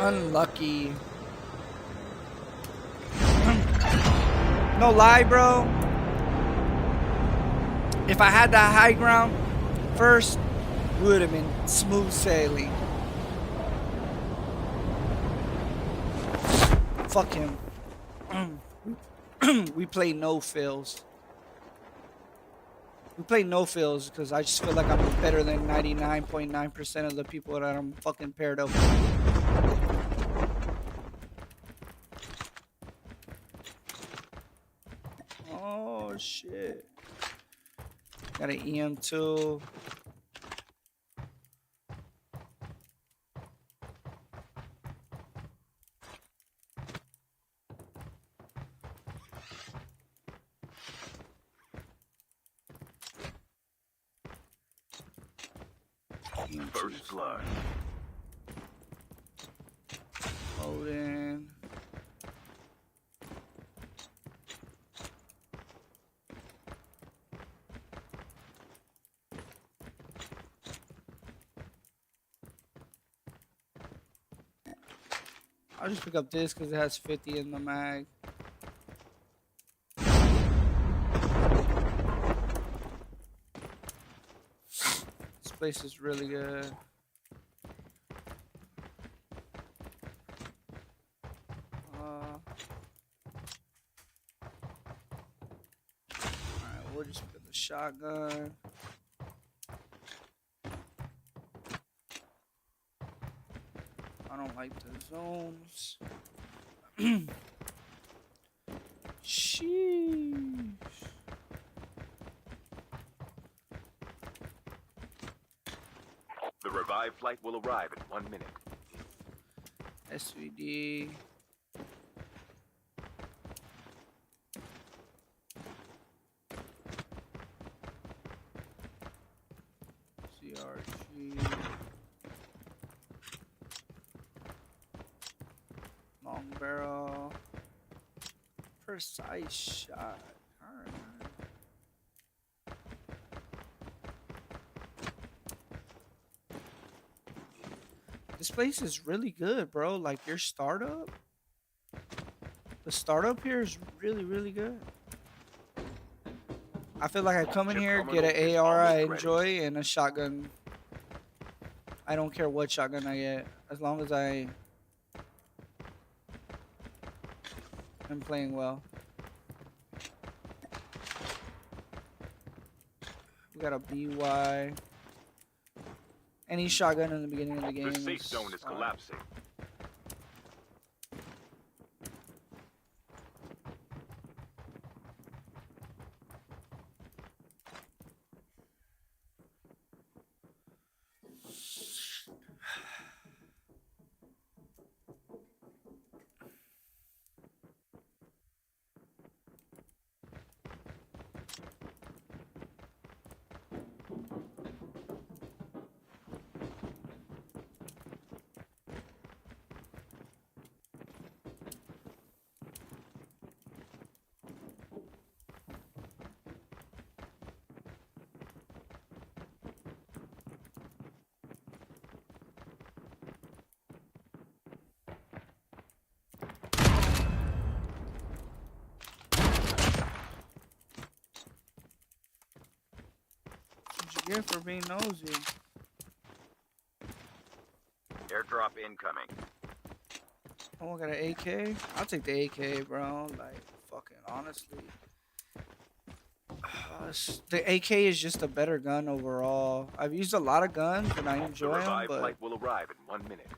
Unlucky. No lie, bro. If I had that high ground first, would have been smooth sailing. Fuck him. We play no fills. We play no fills because I just feel like I'm better than 99.9% of the people that I'm fucking paired up with. Oh shit. Got an EM2. First blood. Hold in. I'll just pick up this because it has 50 in the mag. This place is really good. Alright, we'll just pick up the shotgun. I don't like the zones. Sheesh. The revived flight will arrive in 1 minute. SVD. CRG. barrel. Precise shot. Alright. This place is really good, bro. Like your startup. The startup here is really, really good. I feel like I come in here, get an AR I enjoy, and a shotgun. I don't care what shotgun I get, as long as I am playing well. We got a BY. Any shotgun in the beginning of the game. The safe zone is collapsing. What'd you get for being nosy? Airdrop incoming. Oh, I got an AK? I'll take the AK, bro. Like, fucking honestly. The AK is just a better gun overall. I've used a lot of guns and I The enjoy them, revived but flight will arrive in 1 minute.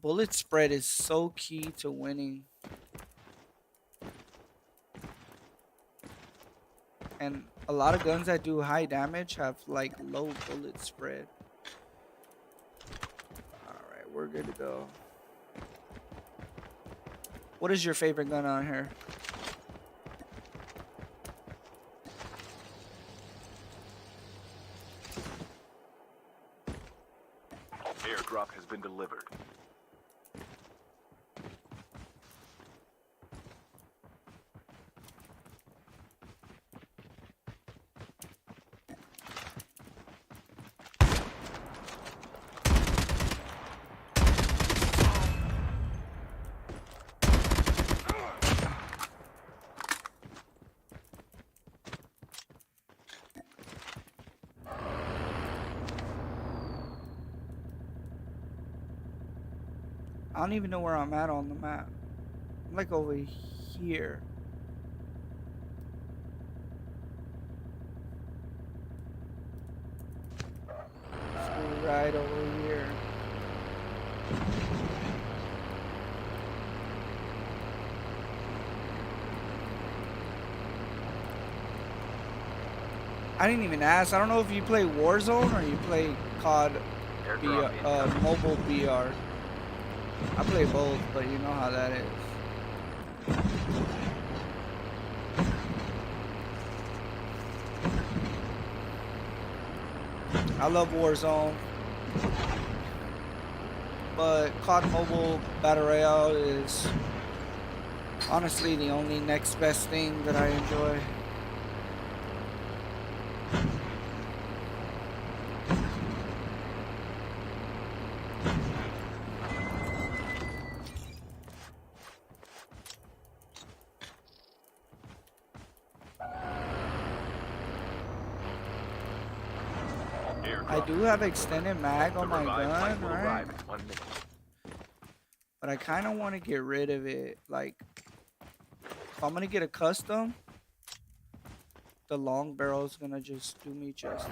bullet spread is so key to winning. And a lot of guns that do high damage have like low bullet spread. Alright, we're good to go. What is your favorite gun on here? Airdrop has been delivered. I don't even know where I'm at on the map. I'm like over here. So right over here. I didn't even ask. I don't know if you play Warzone or you play COD mobile BR. I play both, but you know how that is. I love Warzone, but COD Mobile Battle Royale is honestly the only next best thing that I enjoy. I do have extended mag on my gun, right? But I kind of want to get rid of it. Like, if I'm going to get a custom, the long barrel is going to just do me justice.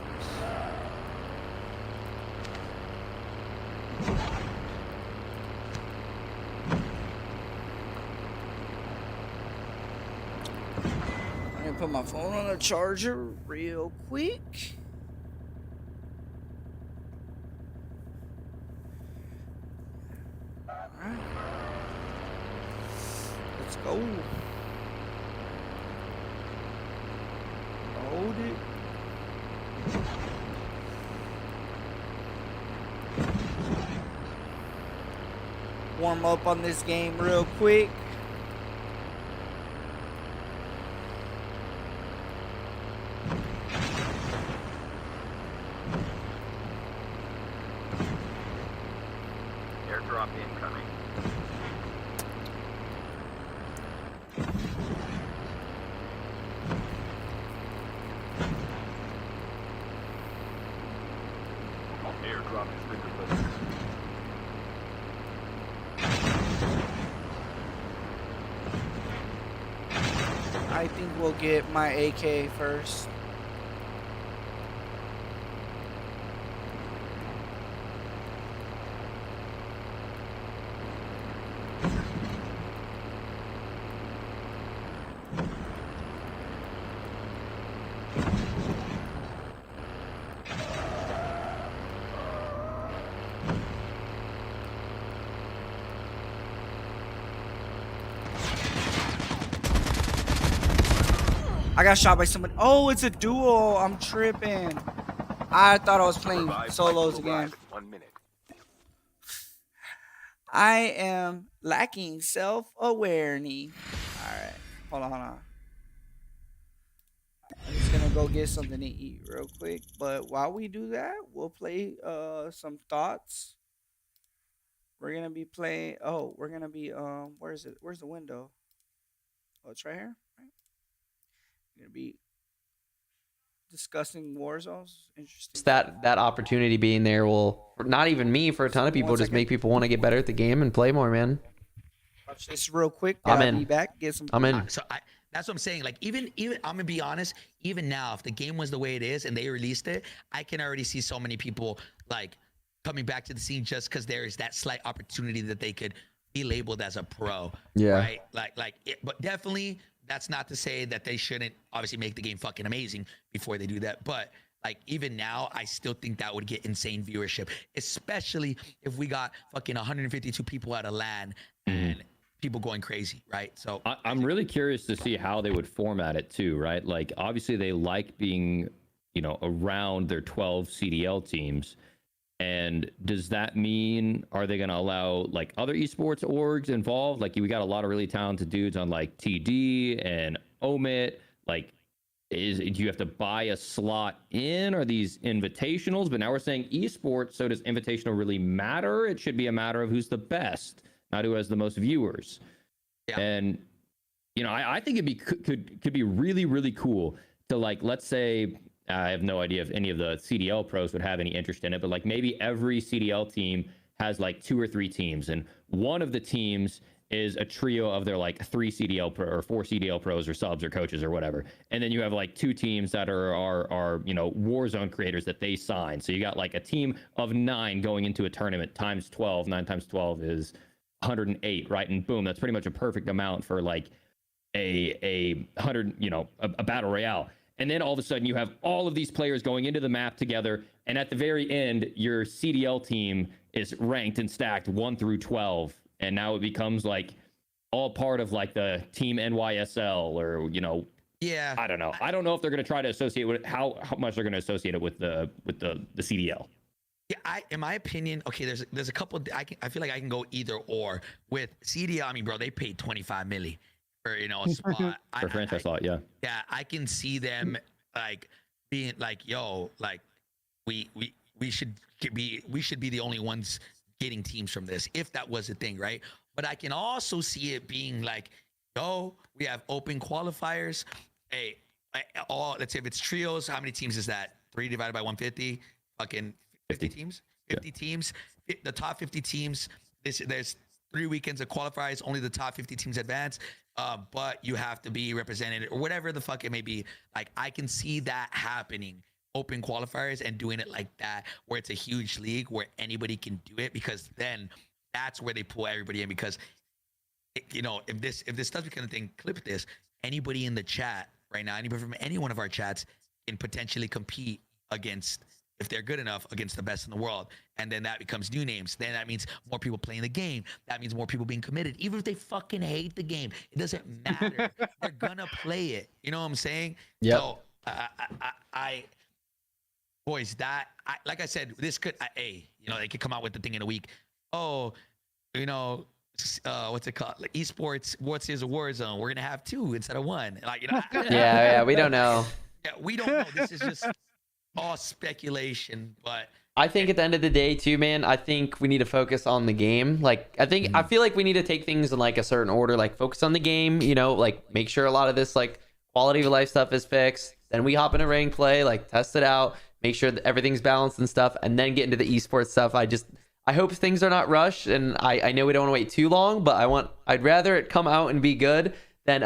I'm going to put my phone on a charger real quick. Let's go. Hold it. warm up on this game real quick. Airdrop incoming. Airdrop has been delivered. I think we'll get my AK first. I got shot by somebody. Oh, it's a duo. I'm tripping. I thought I was playing Revived solos flight will arrive again. in 1 minute. I am lacking self-awareness. All right. Hold on. I'm just going to go get something to eat real quick. But while we do that, we'll play some thoughts. We're going to be playing. Oh, we're going to be. Where is it? Where's the window? Oh, it's right here. Right. We're going to be discussing Warzones. Interesting. Just that opportunity being there will, not even me, for a ton of people, just make people want to get better at the game and play more, man. Watch this real quick. I'm I'll in. be back. Get some. I'm in. That's what I'm saying. Like even I'm gonna be honest. Even now, if the game was the way it is and they released it, I can already see so many people like coming back to the scene just because there is that slight opportunity that they could be labeled as a pro. Yeah. Right. But definitely, that's not to say that they shouldn't obviously make the game fucking amazing before they do that. But like even now, I still think that would get insane viewership, especially if we got fucking 152 people at a LAN and people going crazy, right? So I'm really curious to see how they would format it too, right? Like obviously they like being, around their 12 CDL teams. And does that mean, are they going to allow like other esports orgs involved? Like we got a lot of really talented dudes on like TD and Omit. Like, do you have to buy a slot in? Are these invitationals? But now we're saying esports. So does invitational really matter? It should be a matter of who's the best, not who has the most viewers. Yeah. And I think could be really, really cool to like, let's say, I have no idea if any of the CDL pros would have any interest in it, but like maybe every CDL team has like 2 or 3 teams, and one of the teams is a trio of their like 3 CDL pro or 4 CDL pros or subs or coaches or whatever, and then you have like 2 teams that are Warzone creators that they sign. So you got like a team of 9 going into a tournament times 12. 9 times 12 is 108, right? And boom, that's pretty much a perfect amount for like a 100, a battle royale. And then all of a sudden you have all of these players going into the map together. And at the very end, your CDL team is ranked and stacked 1 through 12. And now it becomes like all part of like the team NYSL or, yeah, I don't know. I don't know if they're going to try to associate with how much they're going to associate it with the CDL. Yeah, in my opinion, okay, there's a couple. I feel like I can go either or with CDL. I mean, bro, they paid 25 milli for a spot for franchise slot. Yeah, I can see them like being like, yo, like we should be the only ones getting teams from this if that was a thing, right? But I can also see it being like, yo, we have open qualifiers. Hey, let's say if it's trios, how many teams is that? 3 divided by 150, fucking 50 teams. 50 teams. The top 50 teams. There's 3 weekends of qualifiers. Only the top 50 teams advance. But you have to be represented or whatever the fuck it may be. Like I can see that happening. Open qualifiers and doing it like that, where it's a huge league where anybody can do it, because then that's where they pull everybody in. Because if this does become a thing, clip this. Anybody in the chat right now, anybody from any one of our chats can potentially compete against, if they're good enough, against the best in the world. And then that becomes new names. Then that means more people playing the game. That means more people being committed. Even if they fucking hate the game, it doesn't matter. They're gonna play it. You know what I'm saying? Yeah. So boys, like I said, this could, they could come out with the thing in a week. Oh, what's it called? Like esports. What's is a Warzone? We're gonna have 2 instead of 1. Like, you know. Yeah, we don't know. Yeah, we don't know. This is just all speculation, but. I think at the end of the day too, man, I think we need to focus on the game. Like, I feel like we need to take things in like a certain order, like focus on the game, you know, like make sure a lot of this like quality of life stuff is fixed. Then we hop into rank play, like test it out, make sure that everything's balanced and stuff, and then get into the esports stuff. I hope things are not rushed, and I know we don't want to wait too long, but I'd rather it come out and be good than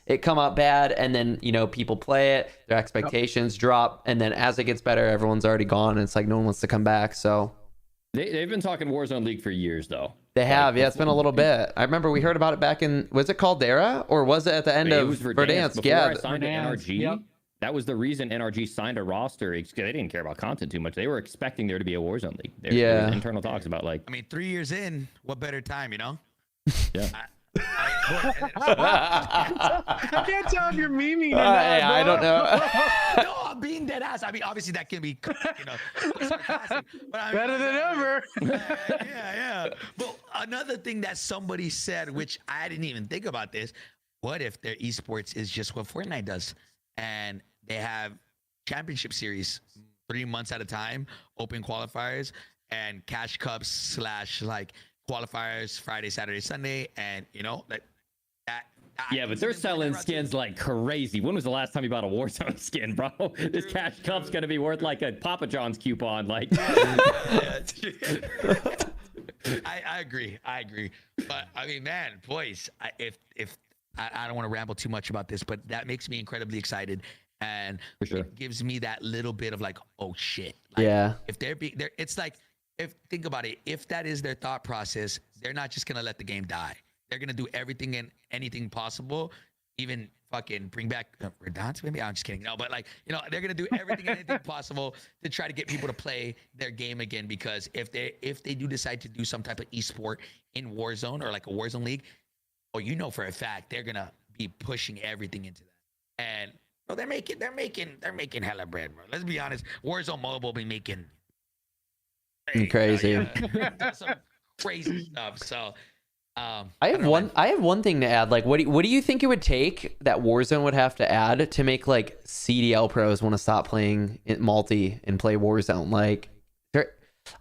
it come out bad, and then, you know, people play it, their expectations drop, and then as it gets better, everyone's already gone, and it's like no one wants to come back. So they've been talking Warzone League for years, though. They have, yeah. It's been a little bit. I remember we heard about it back in, was it Caldera, or was it at the end of Verdansk? Before Yeah, I signed to NRG. Yep. That was the reason NRG signed a roster. They didn't care about content too much. They were expecting there to be a Warzone League. There was internal talks about like. I mean, 3 years in, what better time, you know? Yeah. I can't tell if you're memeing or not. I don't know. No, I'm being dead ass. I mean, obviously that can be, you know, sarcastic, but I mean, Better than ever. yeah. But another thing that somebody said, which I didn't even think about this, what if their esports is just what Fortnite does, and they have championship series 3 months at a time, open qualifiers, and cash cups / like qualifiers Friday, Saturday, Sunday, and you know that. Yeah, but they're selling skins like crazy. When was the last time you bought a Warzone skin, bro? This cash cup's gonna be worth like a Papa John's coupon. Like, I agree. But I mean, man, boys, if I don't want to ramble too much about this, but that makes me incredibly excited, and for sure. It gives me that little bit of like, oh shit. Like, Yeah. If it's like, think about it. If that is their thought process, they're not just gonna let the game die. They're gonna do everything and anything possible, even fucking bring back Verdansk. Maybe I'm just kidding. No, but like, you know, they're gonna do everything and anything possible to try to get people to play their game again. Because if they do decide to do some type of esport in Warzone or like a Warzone league, or you know for a fact they're gonna be pushing everything into that. And bro, they're making hella bread, bro. Let's be honest. Warzone Mobile be making crazy. Some crazy stuff. So. I have one thing to add. Like, what do you think it would take that Warzone would have to add to make like CDL pros want to stop playing multi and play Warzone? Like,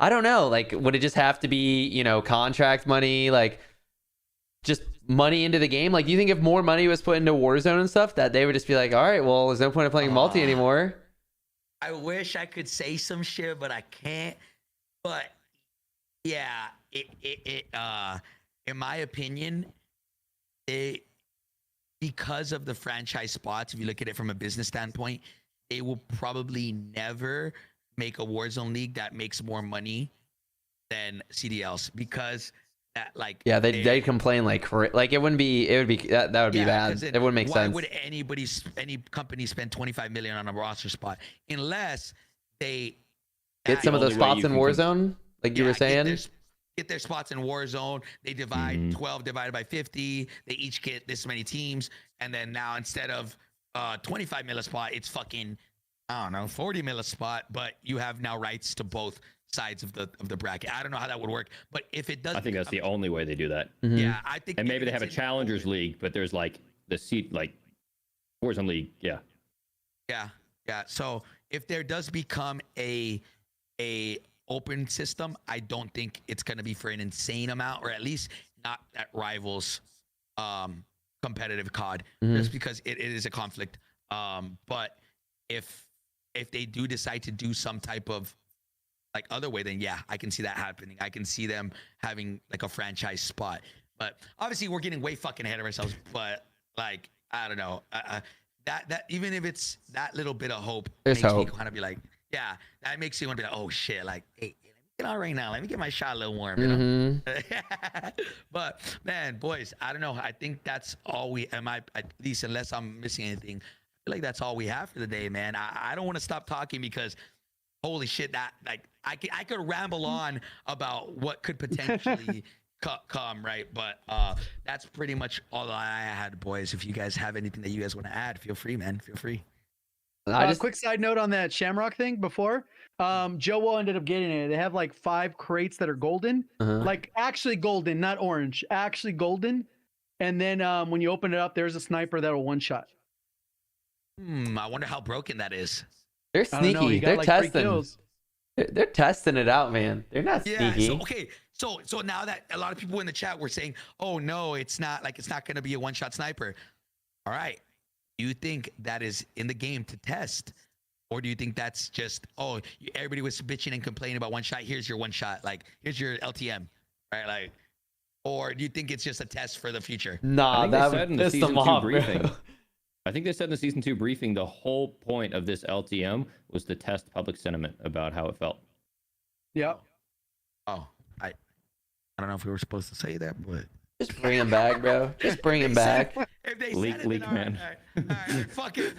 I don't know. Like, would it just have to be, you know, contract money, like just money into the game? Like, do you think if more money was put into Warzone and stuff, that they would just be like, all right, well, there's no point in playing multi anymore? I wish I could say some shit, but I can't. But yeah, in my opinion, because of the franchise spots, if you look at it from a business standpoint, they will probably never make a Warzone league that makes more money than CDLs, because that, like, yeah, they complain like it wouldn't be, it would be that would be bad. It wouldn't make sense. Why would any company spend 25 million on a roster spot unless they get some of those spots in Warzone, like you were saying? Get their spots in Warzone. They divide 12 divided by 50. They each get this many teams, and then now instead of 25 mil a spot, it's fucking, I don't know, 40 mil a spot. But you have now rights to both sides of the bracket. I don't know how that would work, but if it does, I think that's the only way they do that. Yeah, I think. And maybe they have a Challengers League, but there's like the seat, like Warzone League. Yeah. So if there does become a open system, I don't think it's going to be for an insane amount, or at least not that rivals competitive COD, just because it is a conflict. But if they do decide to do some type of like other way, then yeah, I can see that happening. I can see them having like a franchise spot. But obviously we're getting way fucking ahead of ourselves. But like, I don't know, that even if it's that little bit of hope, there's makes hope. me kind of be like, yeah, that makes you want to be like, oh shit, like, hey, let me get on right now. Let me get my shot a little warm, you know? But man, boys, I don't know. I think that's all at least unless I'm missing anything, I feel like that's all we have for the day, man. I don't want to stop talking because holy shit, that like I could ramble on about what could potentially come, right? But that's pretty much all I had, boys. If you guys have anything that you guys want to add, feel free, man. Feel free. Quick side note on that Shamrock thing before. Joe ended up getting it. They have like 5 crates that are golden, like actually golden, not orange, actually golden. And then when you open it up, there's a sniper that'll one shot. I wonder how broken that is. They're sneaky. They're like testing. They're testing it out, man. They're not sneaky. So, okay. So now that a lot of people in the chat were saying, "Oh no, it's not going to be a one-shot sniper." All right. Do you think that is in the game to test, or do you think that's just everybody was bitching and complaining about one shot? Here's your one shot. Like here's your LTM, right? Like, or do you think it's just a test for the future? Nah, that said in the season 2 briefing. I think they said in the season 2 briefing the whole point of this LTM was to test public sentiment about how it felt. Yep. Oh, I don't know if we were supposed to say that, but just bring him back, bro. Just bring him back. If they leak, man. All right, fuck it.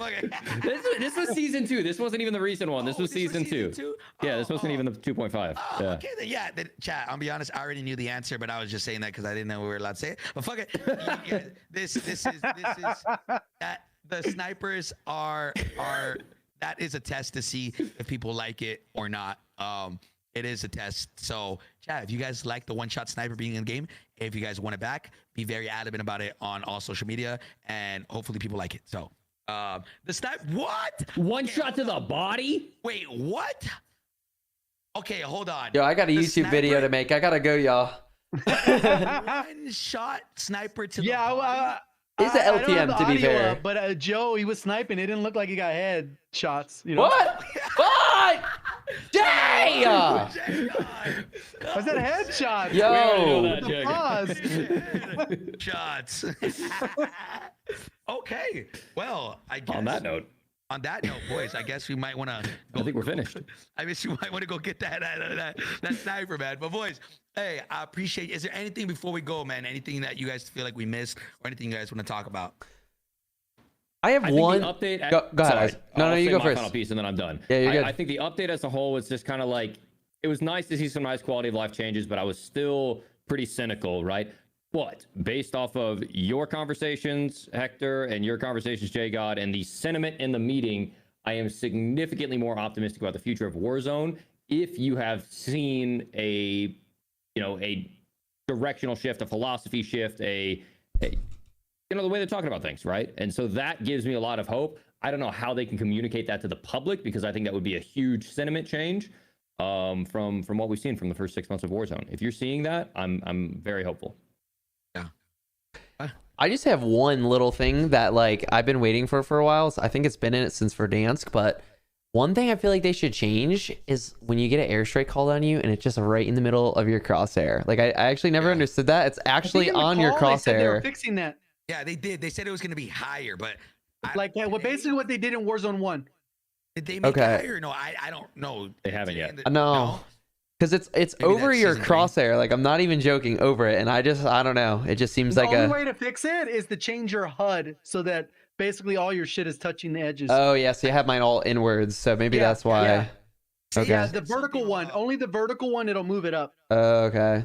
This was season 2. This wasn't even the recent one. This was season 2. Yeah, this wasn't even the 2.5. Oh, okay, then, chat. I'll be honest. I already knew the answer, but I was just saying that because I didn't know we were allowed to say it. But fuck it. This is that the snipers are that is a test to see if people like it or not. It is a test. So, chat, if you guys like the one-shot sniper being in the game, if you guys want it back, be very adamant about it on all social media, and hopefully people like it. So, the sniper, what? One shot to the body? Wait, what? Okay, hold on. Yo, I got a YouTube video to make. I gotta go, y'all. One-shot sniper to the body? It's an LTM, to be fair. But Joe, he was sniping. It didn't look like he got head shots. You know? What? What? Damn! Was that a headshot? Yo! Shots. Okay. Well, I guess. On that note, boys, I guess we might want to. I think we're finished. I guess you might want to go get that sniper, man. But boys, hey, I appreciate. Is there anything before we go, man? Anything that you guys feel like we missed, or anything you guys want to talk about? I have one update. Go ahead. No, you go first. Final piece, and then I'm done. Yeah, you're good. I think the update as a whole was just kind of like it was nice to see some nice quality of life changes, but I was still pretty cynical, right? But based off of your conversations, Hector, and your conversations, J God, and the sentiment in the meeting, I am significantly more optimistic about the future of Warzone. If you have seen a directional shift, a philosophy shift, the way they're talking about things, right? And so that gives me a lot of hope. I don't know how they can communicate that to the public, because I think that would be a huge sentiment change from what we've seen from the first 6 months of Warzone. If you're seeing that, I'm very hopeful. I just have one little thing that like I've been waiting for a while. So I think it's been in it since Verdansk, but one thing I feel like they should change is when you get an airstrike called on you and it's just right in the middle of your crosshair. Like I actually never understood that. It's actually on your crosshair. They said they were fixing that. Yeah, they did. They said it was going to be higher, but basically what they did in Warzone 1. Did they make it higher? No, I don't know. They haven't yet. No. Because it's maybe over your crosshair. Like I'm not even joking, over it. And I don't know. It just seems like the only way to fix it is to change your HUD so that basically all your shit is touching the edges. Oh yeah, so you have mine all inwards, so maybe that's why. Yeah. Okay. Yeah, the vertical one. Only the vertical one, it'll move it up. Okay.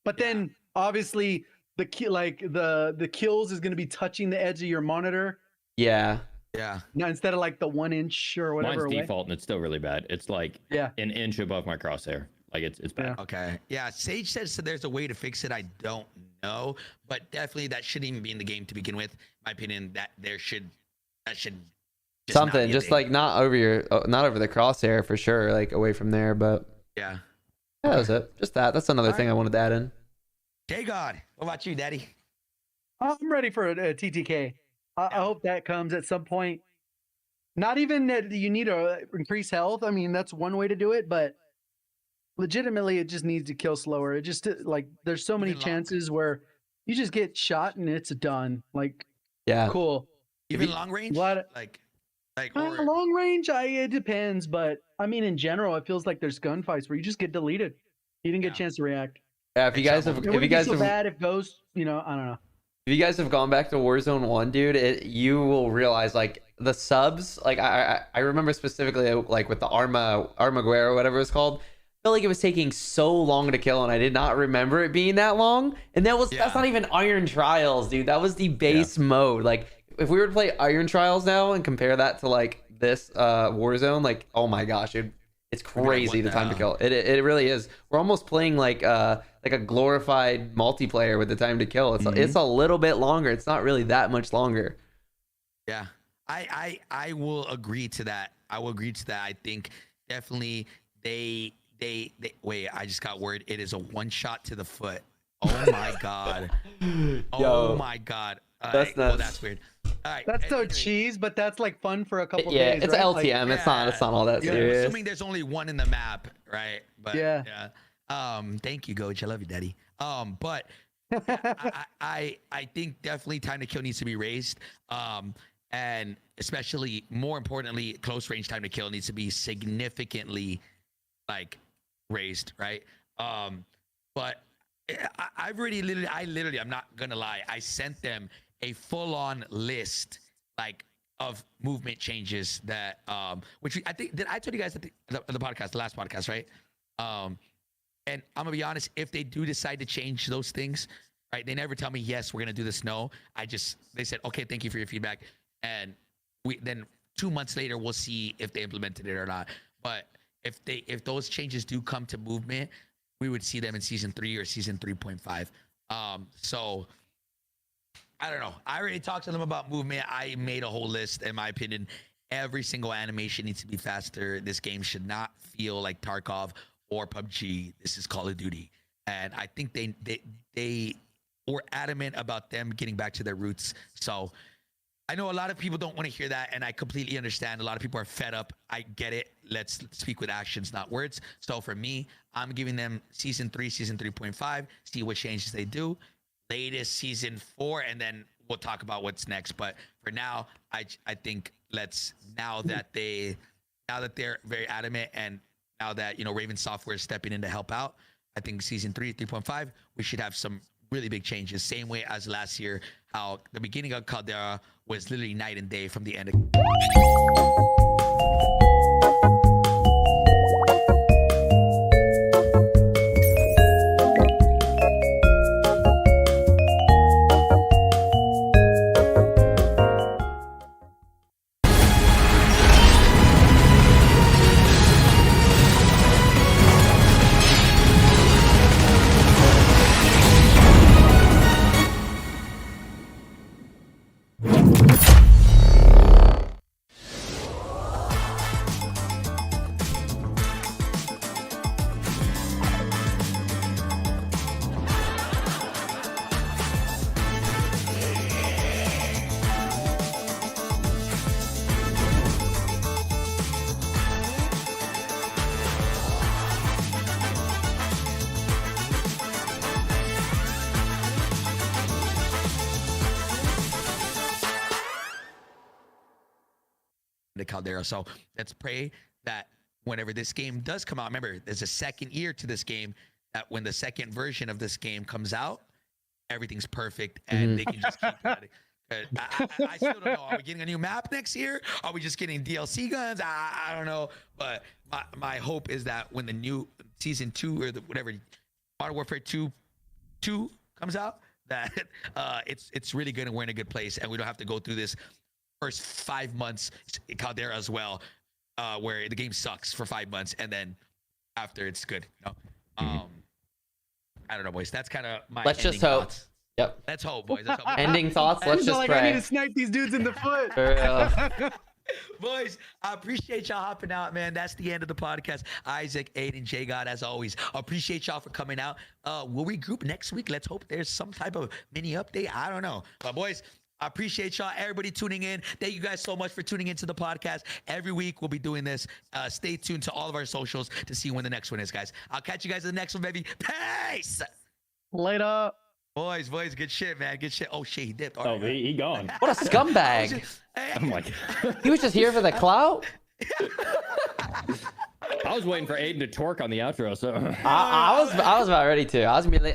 But then obviously the kills is gonna be touching the edge of your monitor. Yeah. Yeah. Now, instead of like the 1 inch or whatever. Mine's default and it's still really bad. It's like an inch above my crosshair. Like it's bad. Okay. Yeah. Sage says there's a way to fix it. I don't know, but definitely that shouldn't even be in the game to begin with. In my opinion, that should something just like not over the crosshair for sure, like away from there. But yeah, that was it. Just that's another thing I wanted to add in. Hey God, what about you, Daddy? I'm ready for a TTK. I hope that comes at some point. Not even that you need to increase health. I mean, that's one way to do it, but legitimately, it just needs to kill slower. It just like there's so many chances where you just get shot and it's done. Like, cool. Even long range, like long range. It depends, but I mean, in general, it feels like there's gunfights where you just get deleted. You didn't get a chance to react. Yeah, if you guys have bad if Ghost, I don't know. If you guys have gone back to Warzone 1, dude, you will realize like the subs, like I remember specifically like with the Armaguerra or whatever it's called, I felt like it was taking so long to kill and I did not remember it being that long. And that's not even Iron Trials, dude. That was the base mode. Like if we were to play Iron Trials now and compare that to like this Warzone, like, oh my gosh, it's crazy the time to kill. It really is. We're almost playing like a glorified multiplayer with the time to kill. It's a little bit longer. It's not really that much longer. Yeah, I will agree to that. I think definitely they wait. I just got word. It is a one shot to the foot. Oh my god. Oh my god. That's nuts. Well, that's weird. All right. That's so cheese, but that's like fun for a couple Yeah, days. it's right? LTM. Like, It's not all that serious. Assuming there's only one in the map, right? But Yeah. Thank you, Goach. I love you, Daddy. But I think definitely time to kill needs to be raised. And especially more importantly, close range time to kill needs to be significantly like raised, right? But I've already literally, I'm not gonna lie, I sent them a full-on list like of movement changes that which I think that I told you guys at the podcast, the last podcast, right? And I'm gonna be honest, if they do decide to change those things, right? They never tell me yes, we're gonna do this. No, they said okay, thank you for your feedback, and then 2 months later we'll see if they implemented it or not. But if those changes do come to movement, we would see them in season 3 or season 3.5. So I don't know. I already talked to them about movement. I made a whole list. In my opinion, every single animation needs to be faster. This game should not feel like Tarkov or PUBG. This is Call of Duty. And I think they were adamant about them getting back to their roots. So I know a lot of people don't want to hear that, and I completely understand. A lot of people are fed up. I get it. Let's speak with actions, not words. So for me, I'm giving them season 3, season 3.5, see what changes they do. Latest season 4, and then we'll talk about what's next. But for now, I think now that they're very adamant, and now that Raven Software is stepping in to help out, I think season 3, 3.5, we should have some really big changes. Same way as last year, how the beginning of Caldera was literally night and day from the end of Caldera. So let's pray that whenever this game does come out, remember, there's a second year to this game, that when the second version of this game comes out, everything's perfect and they can just keep at it. I still don't know. Are we getting a new map next year? Are we just getting DLC guns? I don't know. But my hope is that when the new season 2 or whatever Modern Warfare 2 comes out, that it's really good and we're in a good place, and we don't have to go through this first 5 months in Caldera as well, where the game sucks for 5 months and then after it's good. I don't know, boys. That's kind of my. Let's just hope. Thoughts. Yep. Let's hope, boys. Let's hope. Ending thoughts. Let's just like, pray. I need to snipe these dudes in the foot. For real. Boys, I appreciate y'all hopping out, man. That's the end of the podcast. Isaac, Aiden, J God, as always. Appreciate y'all for coming out. We'll regroup next week. Let's hope there's some type of mini update. I don't know. But boys, I appreciate y'all, everybody tuning in. Thank you guys so much for tuning into the podcast. Every week we'll be doing this. Stay tuned to all of our socials to see when the next one is, guys. I'll catch you guys in the next one, baby. Peace. Later. Boys, good shit, man. Good shit. Oh, shit, he dipped. Oh, he gone. What a scumbag. Oh my God. He was just here for the clout. I was waiting for Aiden to torque on the outro, so I was about ready to. I was immediately.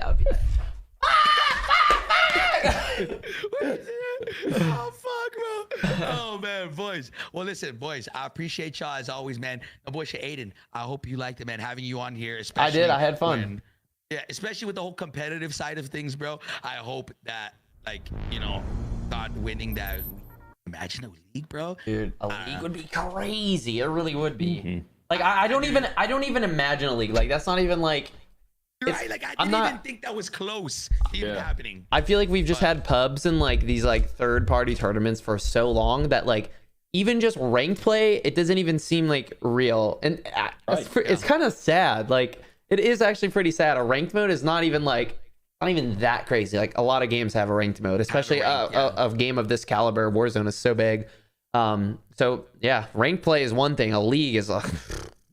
Oh fuck, bro. Oh man, boys. Well, listen, boys. I appreciate y'all as always, man. My boy Aiden. I hope you liked it, man. Having you on here, especially. I did. I had fun. Yeah, especially with the whole competitive side of things, bro. I hope that, like, God winning, that Imagine a league, bro. Dude, a league would be crazy. It really would be. Mm-hmm. Like I don't even imagine a league. Like that's not even like. You're right. Like I didn't even think that was close to even happening. I feel like we've just had pubs and like these like third-party tournaments for so long that like even just ranked play, it doesn't even seem like real, and it's kind of sad. Like it is actually pretty sad. A ranked mode is not even that crazy. Like a lot of games have a ranked mode, especially a game of this caliber. Warzone is so big. So yeah, ranked play is one thing. A league is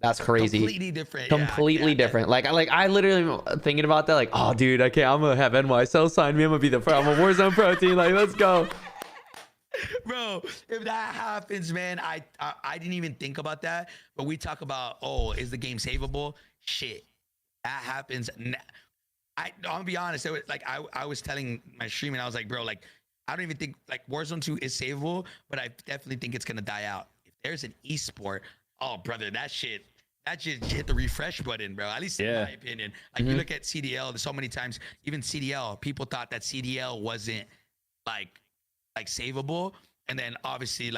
that's crazy. Completely different. Completely different. Like I literally am thinking about that. Like, oh, dude, I'm gonna have NYSL sign me. I'm gonna be the pro. I'm a Warzone pro team. Like, let's go. Bro, if that happens, man, I didn't even think about that. But we talk about, oh, is the game savable? Shit, that happens. I'm gonna be honest. It was, like I was telling my stream, and I was like, bro, like I don't even think like Warzone 2 is savable, but I definitely think it's gonna die out. If there's an esport, oh brother, that shit just hit the refresh button, bro. At least in my opinion. Like you look at CDL, there's so many times, even CDL, people thought that CDL wasn't like savable, and then obviously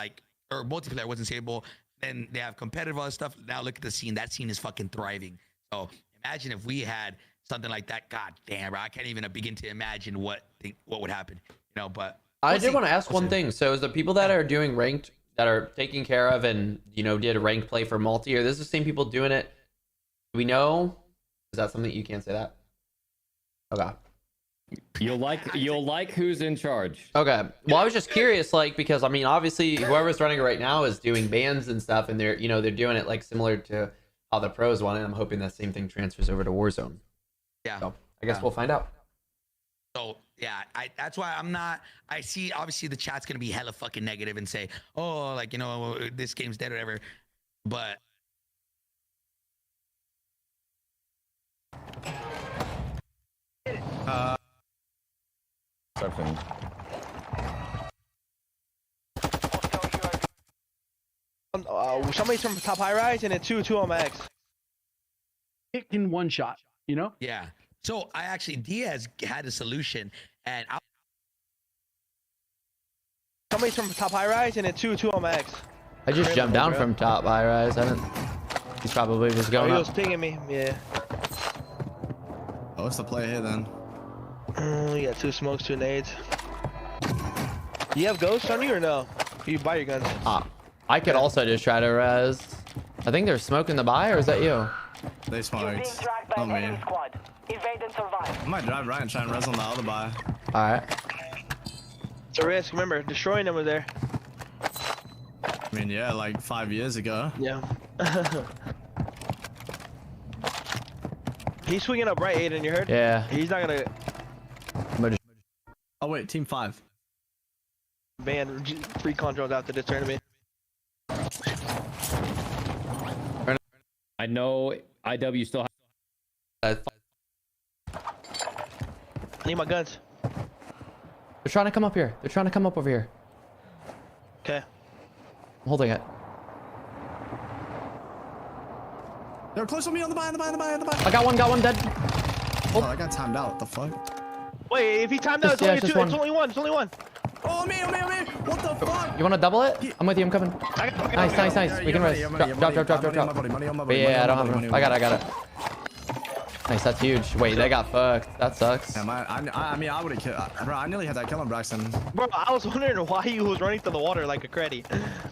or multiplayer wasn't savable. Then they have competitive other stuff. Now look at the scene. That scene is fucking thriving. So imagine if we had something like that. God damn, bro. I can't even begin to imagine what would happen. You know, but I did want to ask one thing. So is the people that are doing ranked, that are taking care of and did a ranked play for multi, or this is the same people doing it? Do we know? Is that something you can't say that? Okay. You'll like who's in charge. Okay. Well, I was just curious, like, because I mean, obviously, whoever's running it right now is doing bans and stuff, and they're doing it like similar to how the pros want it. I'm hoping that same thing transfers over to Warzone. Yeah. So I guess we'll find out. So yeah, that's why I'm not. I see obviously the chat's gonna be hella fucking negative and say, oh, like this game's dead or whatever, but. Somebody's from top high rise and then two on max. It in one shot, Yeah. So Diaz had a solution, and somebody's from top high rise and then two on max. I just jumped down from top high rise. He's probably just going He up. was pinging me. Yeah. Oh, what's the play here then? You got 2 smokes, 2 nades. You have ghosts on you or no? You buy your guns. I could also just try to res. I think they're smoking the buy, or is that you? They smoked. Not me. I might drive right and try and res on the other buy. Alright. It's a risk. Remember, destroying them was there. I mean, yeah, like 5 years ago. Yeah. He's swinging up right, Aiden. You heard? Yeah. He's not gonna. Oh wait, team 5. Ban 3 controls after this tournament. I know IW still has. I need my guns. They're trying to come up here. They're trying to come up over here. Okay. I'm holding it. They're close to me on the buy, on the buy, on the buy, on the buy. I got one dead. Oh, I got timed out. What the fuck? Wait, if he timed out, it's only two. It's only one. It's only one. Oh, me. What the fuck? You want to double it? I'm with you. I'm coming. Nice. We can res. Drop. Yeah, I don't have enough. I got it. Nice, that's huge. Wait, they got fucked. That sucks. I mean, I would have killed. Bro, I nearly had that kill on Braxton. Bro, I was wondering why you was running through the water like a creddy.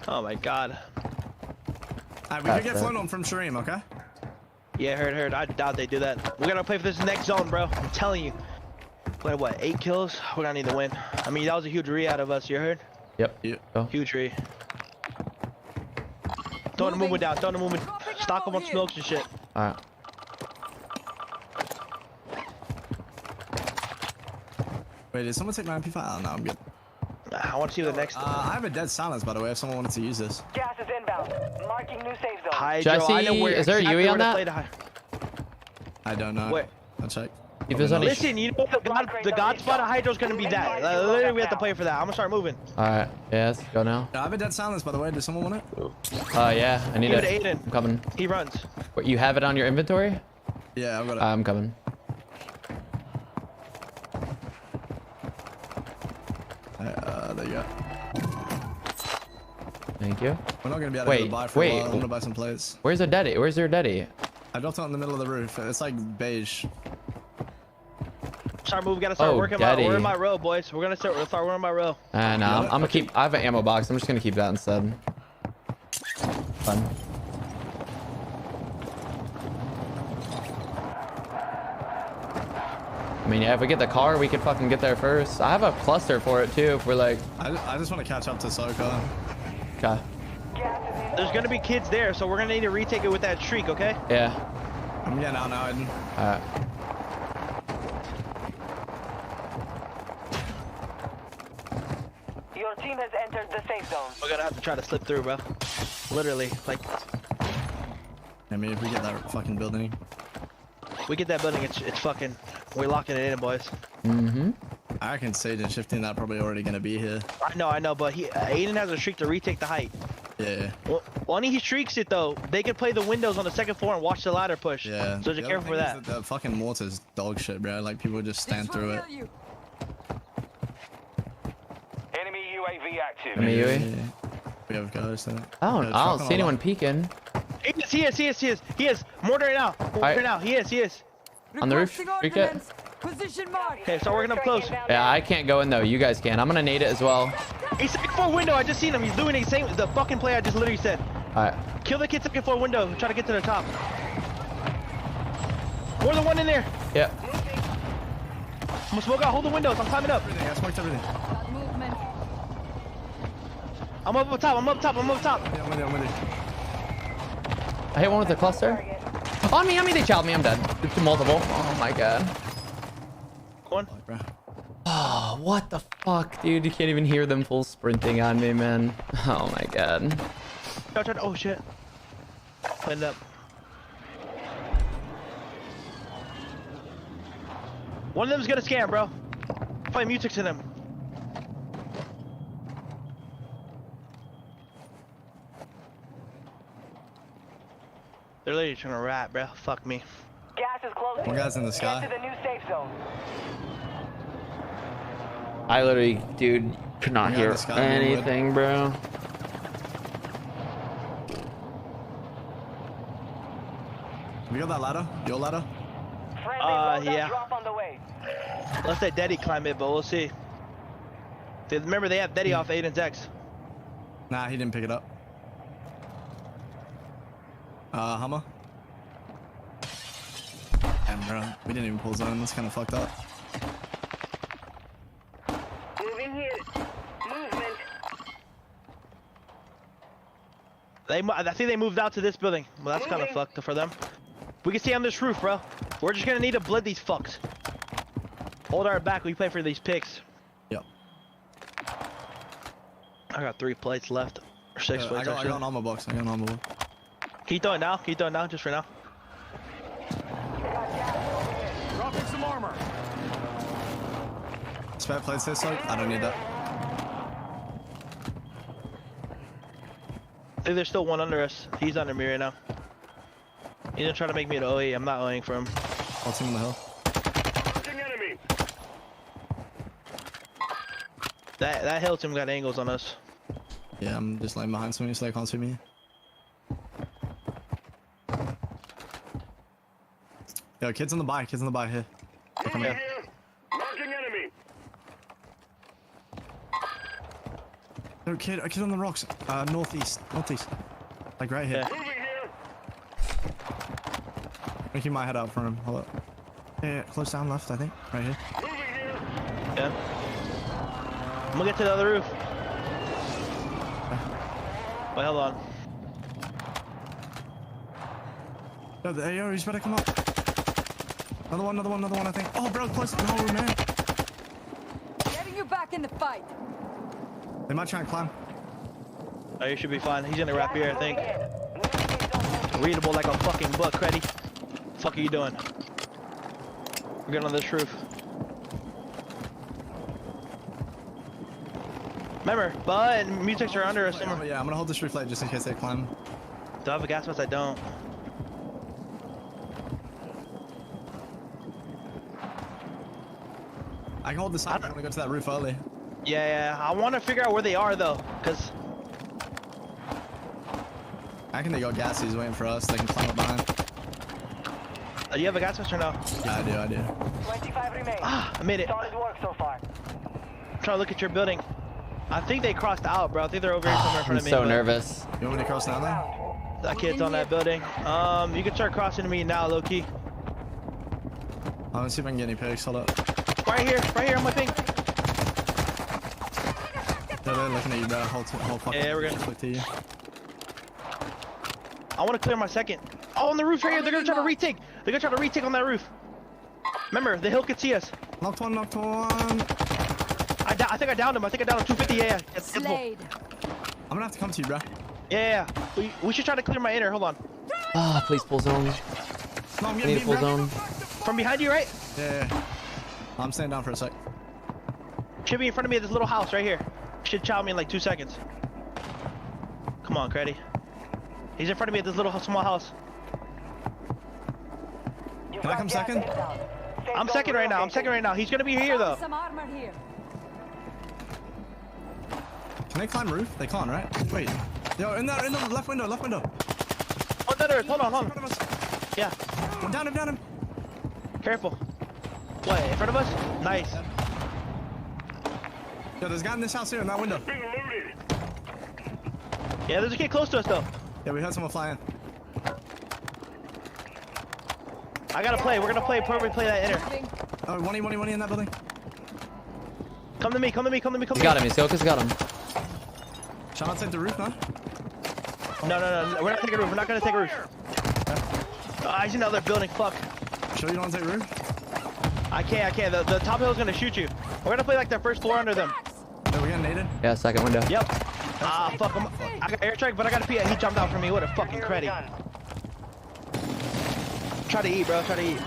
Oh my god. Alright, we could get flown on from Shareem, okay? Yeah, heard. I doubt they do that. We're gonna play for this next zone, bro. I'm telling you. Like what, 8 kills? We're gonna need to win. I mean, that was a huge re out of us, you heard? Yep. Oh. Huge re. Throwing the movement down, Stock them on smokes and shit. Alright. Wait, did someone take my MP5? Oh, no, I'm good. I want to see the next. I have a dead silence, by the way, if someone wanted to use this. Gas is inbound. Marking new safe zone. Hydro, Jesse, I know where, is there a UE on that? I don't know. Wait. I'll check. Listen, you know the god spot of Hydro's gonna be that. Literally, we have to play for that. I'm gonna start moving. Alright, yeah, let's go now. I have a dead silence, by the way. Does someone want it? Yeah, I need it. it. I'm coming. He runs. What, you have it on your inventory? Yeah, I've got it. I'm coming. There you go. Thank you. We're not gonna be able to buy for a while. I'm gonna buy some plates. Where's the daddy? Where's your daddy? I dropped it on the middle of the roof. It's like beige. Start moving. Gotta start working. We're in my row, boys. We're gonna start. We're in my row. No, I'm gonna keep. I have an ammo box. I'm just gonna keep that instead. Fun. I mean, yeah, if we get the car, we could fucking get there first. I have a cluster for it too. If we're like, I just want to catch up to Soka. Okay. There's gonna be kids there, so we're gonna need to retake it with that shriek, okay? Yeah. I'm getting out now, Aiden. Alright. Your team has entered the safe zone. We're gonna have to try to slip through, bro. Literally, like. I mean, if we get that fucking building. We get that building, it's fucking. We're locking it in, boys. Mm-hmm. I reckon Sage and Shifting that probably already gonna be here. I know, but Aiden has a streak to retake the height. Yeah. Well, when he streaks it though, they can play the windows on the second floor and watch the ladder push. Yeah. So just careful for that. The fucking mortar's dog shit, bro. Like people just stand through it. Enemy UAV active. Enemy UAV? Yeah. We have guys there. I don't see anyone peeking. He is. Mortar now. Mortar now. He is. On the roof. Freak it. Position mark. Okay, start working up close. Yeah, I can't go in though. You guys can. I'm gonna nade it as well. He's second floor window. I just seen him. He's doing the fucking play I just literally said. Alright. Kill the kid second floor window. Try to get to the top. More than one in there. Yep. I'm gonna smoke out. Hold the windows. I'm climbing up. I smoked everything. I'm up top. Yeah, I'm with you. I hit one with the cluster. On me, they child me. I'm dead. It's multiple. Oh my god. Go on. Oh, what the fuck, dude? You can't even hear them full sprinting on me, man. Oh my god. Oh shit. End up. One of them's gonna scam, bro. Play music to them. They're literally trying to rap, bro. Fuck me. Gas is closing. One guy's in the sky. Get to the new safe zone. I literally, dude, could not hear anything, bro. Have you got that ladder? Your ladder? Yeah. Drop on the way. Let's let Daddy climb it, but we'll see. Remember, they have Daddy off Aiden's X. Nah, he didn't pick it up. Hummer. Damn, bro. We didn't even pull zone. That's kind of fucked up. Moving here. Movement. I think they moved out to this building. Well, that's kind of fucked for them. We can see on this roof, bro. We're just gonna need to blood these fucks. Hold our back. We play for these picks. Yep. I got 3 plates left. Or 6 plates. I got an armor box. Can you throw it now? Just for now. Dropping some armor. Spare plates this side? I don't need that. I think there's still one under us. He's under me right now. He's gonna try to make me an OE. I'm not OEing for him. I'll team on the hill. Enemy. That hill team got angles on us. Yeah, I'm just laying behind somebody so they can't see me. Yo, kids on the buy here. Moving here. Marking enemy. No, a kid on the rocks. Northeast. Like right here. Moving here. I think he might head out for him. Hold up. Yeah, close down left, I think. Right here. Moving here. Yeah. I'm gonna get to the other roof. Wait, hold on. Yo, there you go. He's better come up. Another one, I think. Oh, bro, close. No, man. Getting you back in the fight. They might try and climb. Oh, you should be fine. He's gonna wrap here, I think. Readable like a fucking book, Creddy. Fuck are you doing? We're getting on this roof. Remember, Bud and Mutix are under us. Yeah, I'm gonna hold this roof light just in case they climb. Do I have a gas mask? I don't. I can hold this side. I'm gonna go to that roof early. Yeah, I want to figure out where they are though, cause I think they got gassies waiting for us. They can climb up behind. Do you have a gas mask or no? Yeah, I do. 25 remain. I made it. Solid work so far. I'm trying to look at your building. I think they crossed out, bro. I think they're over here somewhere in front I'm of me. so but nervous. You want me to cross now, then? That kid's on that building. You can start crossing to me now, Loki. Let's see if I can get any pigs. Hold up. Right here on my thing. They're looking at you, bro. Whole fucking. Yeah, we're gonna look to you. I want to clear my second. Oh, on the roof right here. They're gonna try to retake. They're gonna try to retake on that roof. Remember, the hill could see us. Knocked one. I think I downed him. I think I downed him 250. Yeah. Slade. I'm gonna have to come to you, bro. Yeah. We should try to clear my inner. Hold on. Ah, please pull zone. No, I'm Need getting a beat, full bro. zone. From behind you, right? Yeah. I'm staying down for a sec. Should be in front of me at this little house right here. Should chow me in like 2 seconds. Come on, Creddy. He's in front of me at this little small house. Can I come second? I'm second right now. He's gonna be here though. Some armor here. Can they climb roof? They can't, right? Wait. Yo, in the left window. On that earth. Hold on. Yeah. Down him. Careful. What? In front of us? Nice. Yo, there's a guy in this house here in that window. Yeah, there's a kid close to us though. Yeah, we heard someone flying. I gotta play. We're gonna play. Probably play that inner. Oh, one in that building. Come to me. He's got him. Isioka's got him. Shall I not take the roof, man? No. We're not taking a roof. We're not gonna take a roof. He's in another building. Fuck. Sure you don't want to take roof? I can't. The top hill is gonna shoot you. We're gonna play like the first floor under them. Yeah, we're getting naded. Yeah, second window. Yep. Fuck him. I got airstrike, but I got a pee. He jumped out for me. What a fucking credit. Try to eat, bro. Try to eat.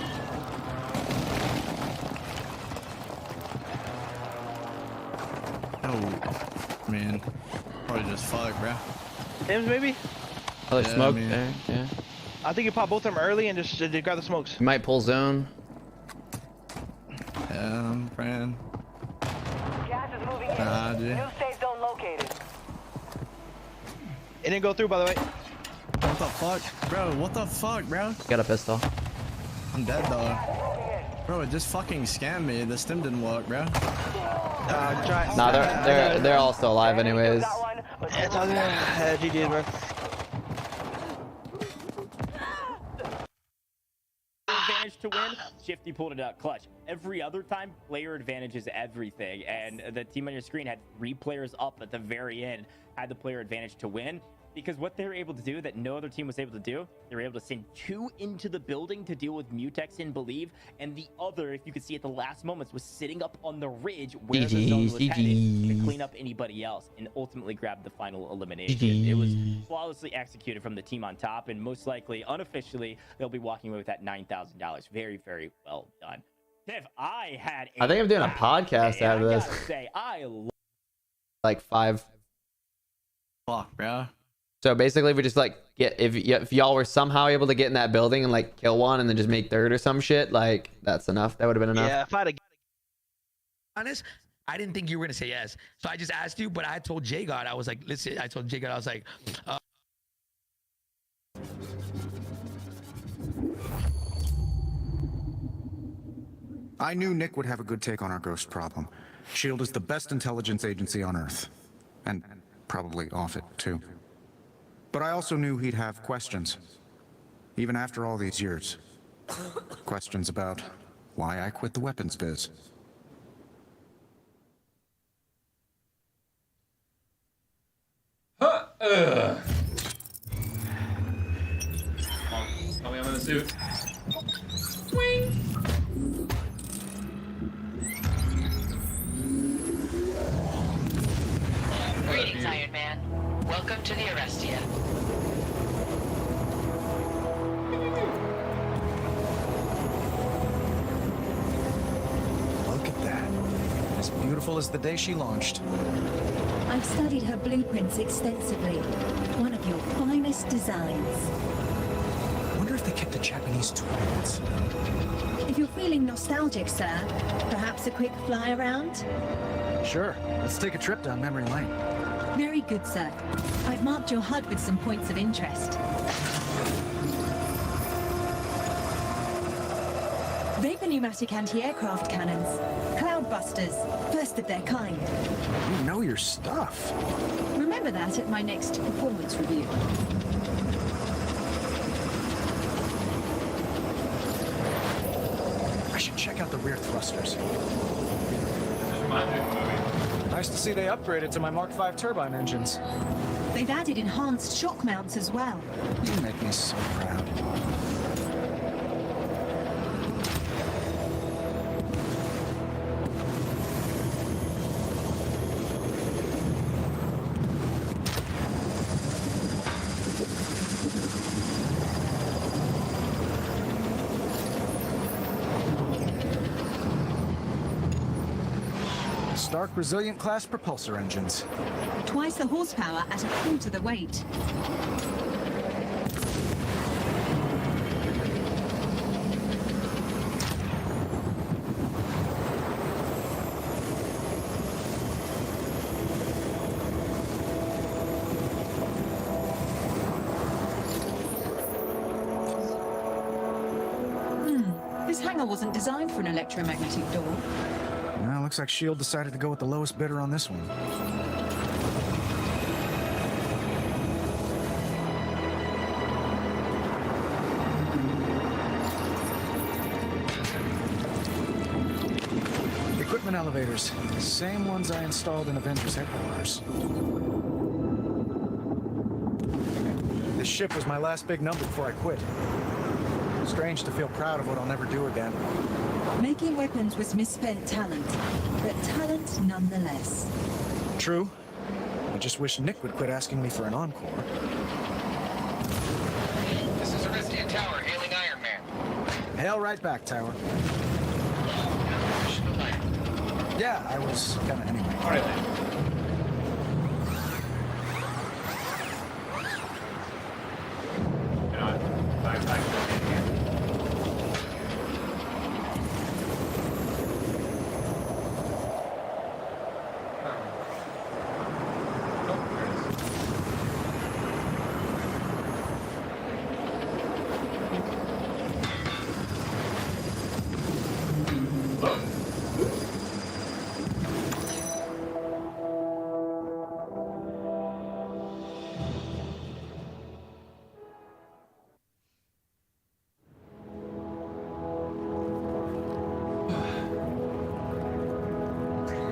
Oh, man. Probably just fuck, bro. Hims, maybe? Oh, there's Yeah, smoke man. there. Yeah. I think you pop both of them early and just grab the smokes. You might pull zone. Yeah, I'm praying. Gas is moving in. Nah, dude. New safe zone located. It didn't go through, by the way. What the fuck? Bro, what the fuck, bro? Got a pistol. I'm dead, though. Bro, it just fucking scammed me. The stim didn't work, bro. Nah, they're all still alive anyways. It's all good. GG, bro. Advantage to win, Shifty pulled it out clutch. Every other time, player advantage is everything, and the team on your screen had 3 players up at the very end, had the player advantage to win, because what they were able to do that no other team was able to do, they were able to send 2 into the building to deal with Mutex and Believe, and the other, if you could see at the last moments, was sitting up on the ridge where the zone was headed to clean up anybody else and ultimately grab the final elimination. It was flawlessly executed from the team on top, and most likely, unofficially, they'll be walking away with that $9,000. Very, very well done. Tiff, I think I'm doing a podcast out of this. I gotta say, I love Like 5. Fuck, bro. So basically, we just like get if y'all were somehow able to get in that building and like kill one and then just make third or some shit, like that's enough. That would have been enough. Yeah, if I'd honest, I didn't think you were gonna say yes, so I just asked you. But I told J God, I was like, listen, I told J God, I was like. I knew Nick would have a good take on our ghost problem. SHIELD is the best intelligence agency on Earth. And probably off it, too. But I also knew he'd have questions. Even after all these years. Questions about why I quit the weapons biz. Tell me I'm in the suit. Greetings, Iron Man. Welcome to the Arrestia. Look at that. As beautiful as the day she launched. I've studied her blueprints extensively. One of your finest designs. Wonder if they kept the Japanese twins. If you're feeling nostalgic, sir, perhaps a quick fly around? Sure. Let's take a trip down memory lane. Very good, sir. I've marked your HUD with some points of interest. Vapor pneumatic anti-aircraft cannons. Cloudbusters. First of their kind. You know your stuff. Remember that at my next performance review. I should check out the rear thrusters. Nice to see they upgraded to my Mark V turbine engines. They've added enhanced shock mounts as well. You make me so proud. Stark Resilient class propulsor engines. Twice the horsepower at a quarter the weight. This hangar wasn't designed for an electromagnetic door. Well, looks like S.H.I.E.L.D. decided to go with the lowest bidder on this one. Equipment elevators. Same ones I installed in Avengers headquarters. This ship was my last big number before I quit. Strange to feel proud of what I'll never do again. Making weapons was misspent talent, but talent nonetheless. True. I just wish Nick would quit asking me for an encore. This is Aristian Tower, hailing Iron Man. Hail right back, Tower. Yeah, I was gonna anyway. All right then.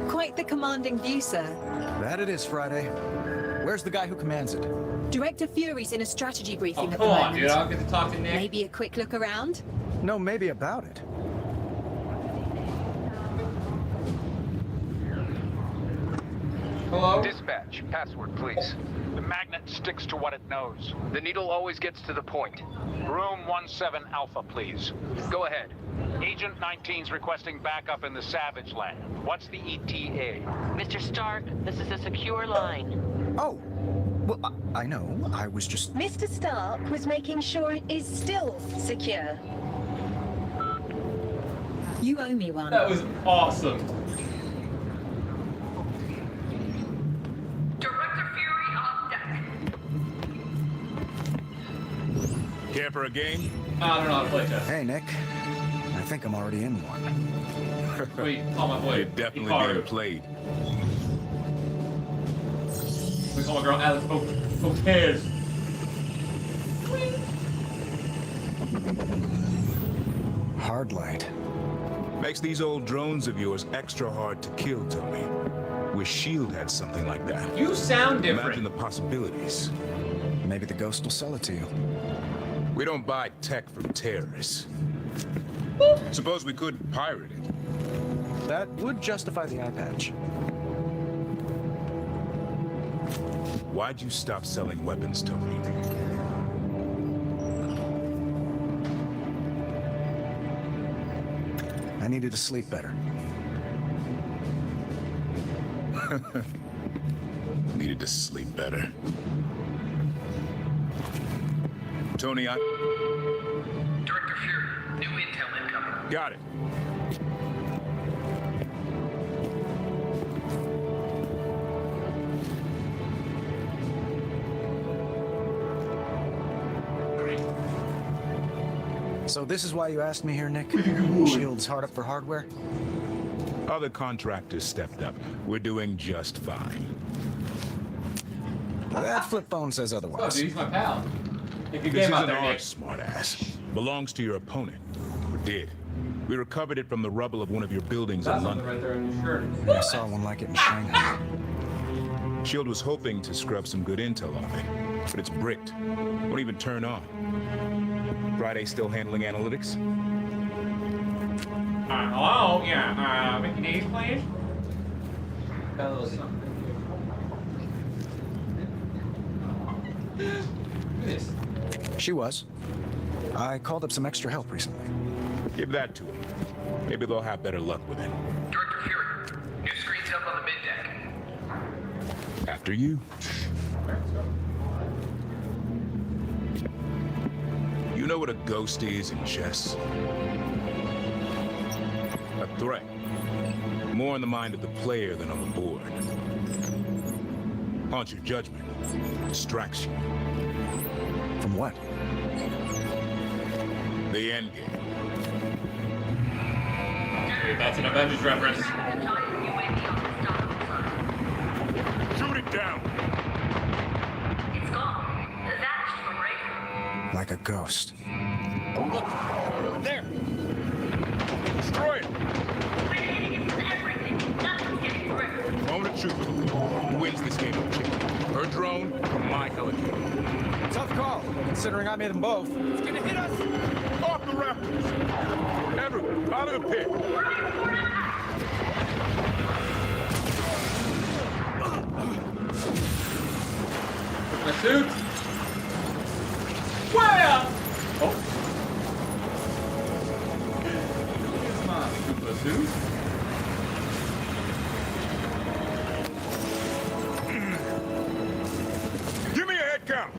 Quite the commanding view, sir. That it is, Friday. Where's the guy who commands it? Director Fury's in a strategy briefing at the Come on, moment. dude. I'll get to talk to Nick. Maybe a quick look around? No, maybe about it. Hello? Dispatch, password, please. The magnet sticks to what it knows. The needle always gets to the point. Room 17 Alpha, please. Go ahead. Agent 19's requesting backup in the Savage Land. What's the ETA? Mr. Stark, this is a secure line. Oh, well, I know. I was just... Mr. Stark was making sure it is still secure. You owe me one. That was awesome. Director Fury on deck. Care for a game? I don't know how to play chess. Hey, Nick. I think I'm already in one. Wait, call my boy. You're definitely Hikaru. being played. We call my girl Alex. Oh, cares. Hard light. Makes these old drones of yours extra hard to kill, Tony. Wish S.H.I.E.L.D. had something like that. You sound different. Imagine the possibilities. Maybe the ghost will sell it to you. We don't buy tech from terrorists. Suppose we could pirate it. That would justify the eye patch. Why'd you stop selling weapons, Tony? I needed to sleep better. Needed to sleep better. Tony, Director Fury, new intel incoming. Got it. So this is why you asked me here, Nick? Shield's hard up for hardware? Other contractors stepped up. We're doing just fine. That flip phone says Oh, otherwise. dude, he's my pal. Take a This game out isn't there, Nick. ours, smartass. Belongs to your opponent. Or did. We recovered it from the rubble of one of your buildings That's in something London. right there on your shirt. I saw one like it in Shanghai. Shield was hoping to scrub some good intel off it, but it's bricked. Won't even turn on. Friday still handling analytics? Hello? Yeah, Mickey D's, please? She was. I called up some extra help recently. Give that to them. Maybe they'll have better luck with it. Director Fury, new screens up on the mid deck. After you. You know what a ghost is in chess? A threat. More in the mind of the player than on the board. Haunts your judgment. Distracts you. From what? The end game. Wait, that's an Avengers reference. Shoot it down! It's gone. Vanished from radar. Like a ghost. Oh, look! There! Destroy it! Moment of truth. Who wins this game of chicken? Her drone or my helicopter? Tough call, considering I made them both. It's gonna hit us! Off the Raptors! Everyone, out of the pit! My suit. Where? Oh. Here's my super suit. Give me a head count!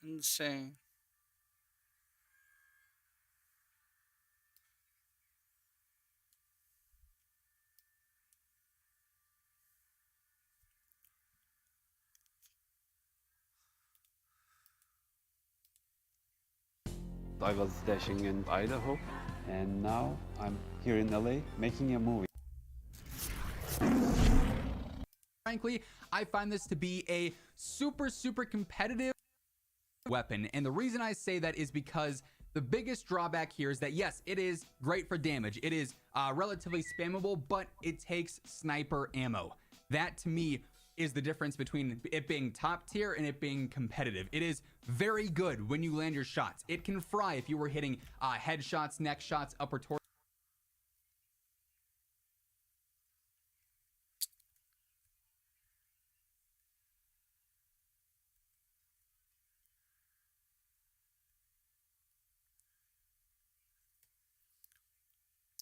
Insane. I was dashing in Idaho, and now I'm here in LA making a movie. Frankly, I find this to be a super competitive weapon, and the reason I say that is because The biggest drawback here is that yes, it is great for damage. It is relatively spammable, but it takes sniper ammo. That to me is the difference between it being top tier and it being competitive. It is very good when you land your shots. It can fry if you were hitting headshots, neck shots, upper torso.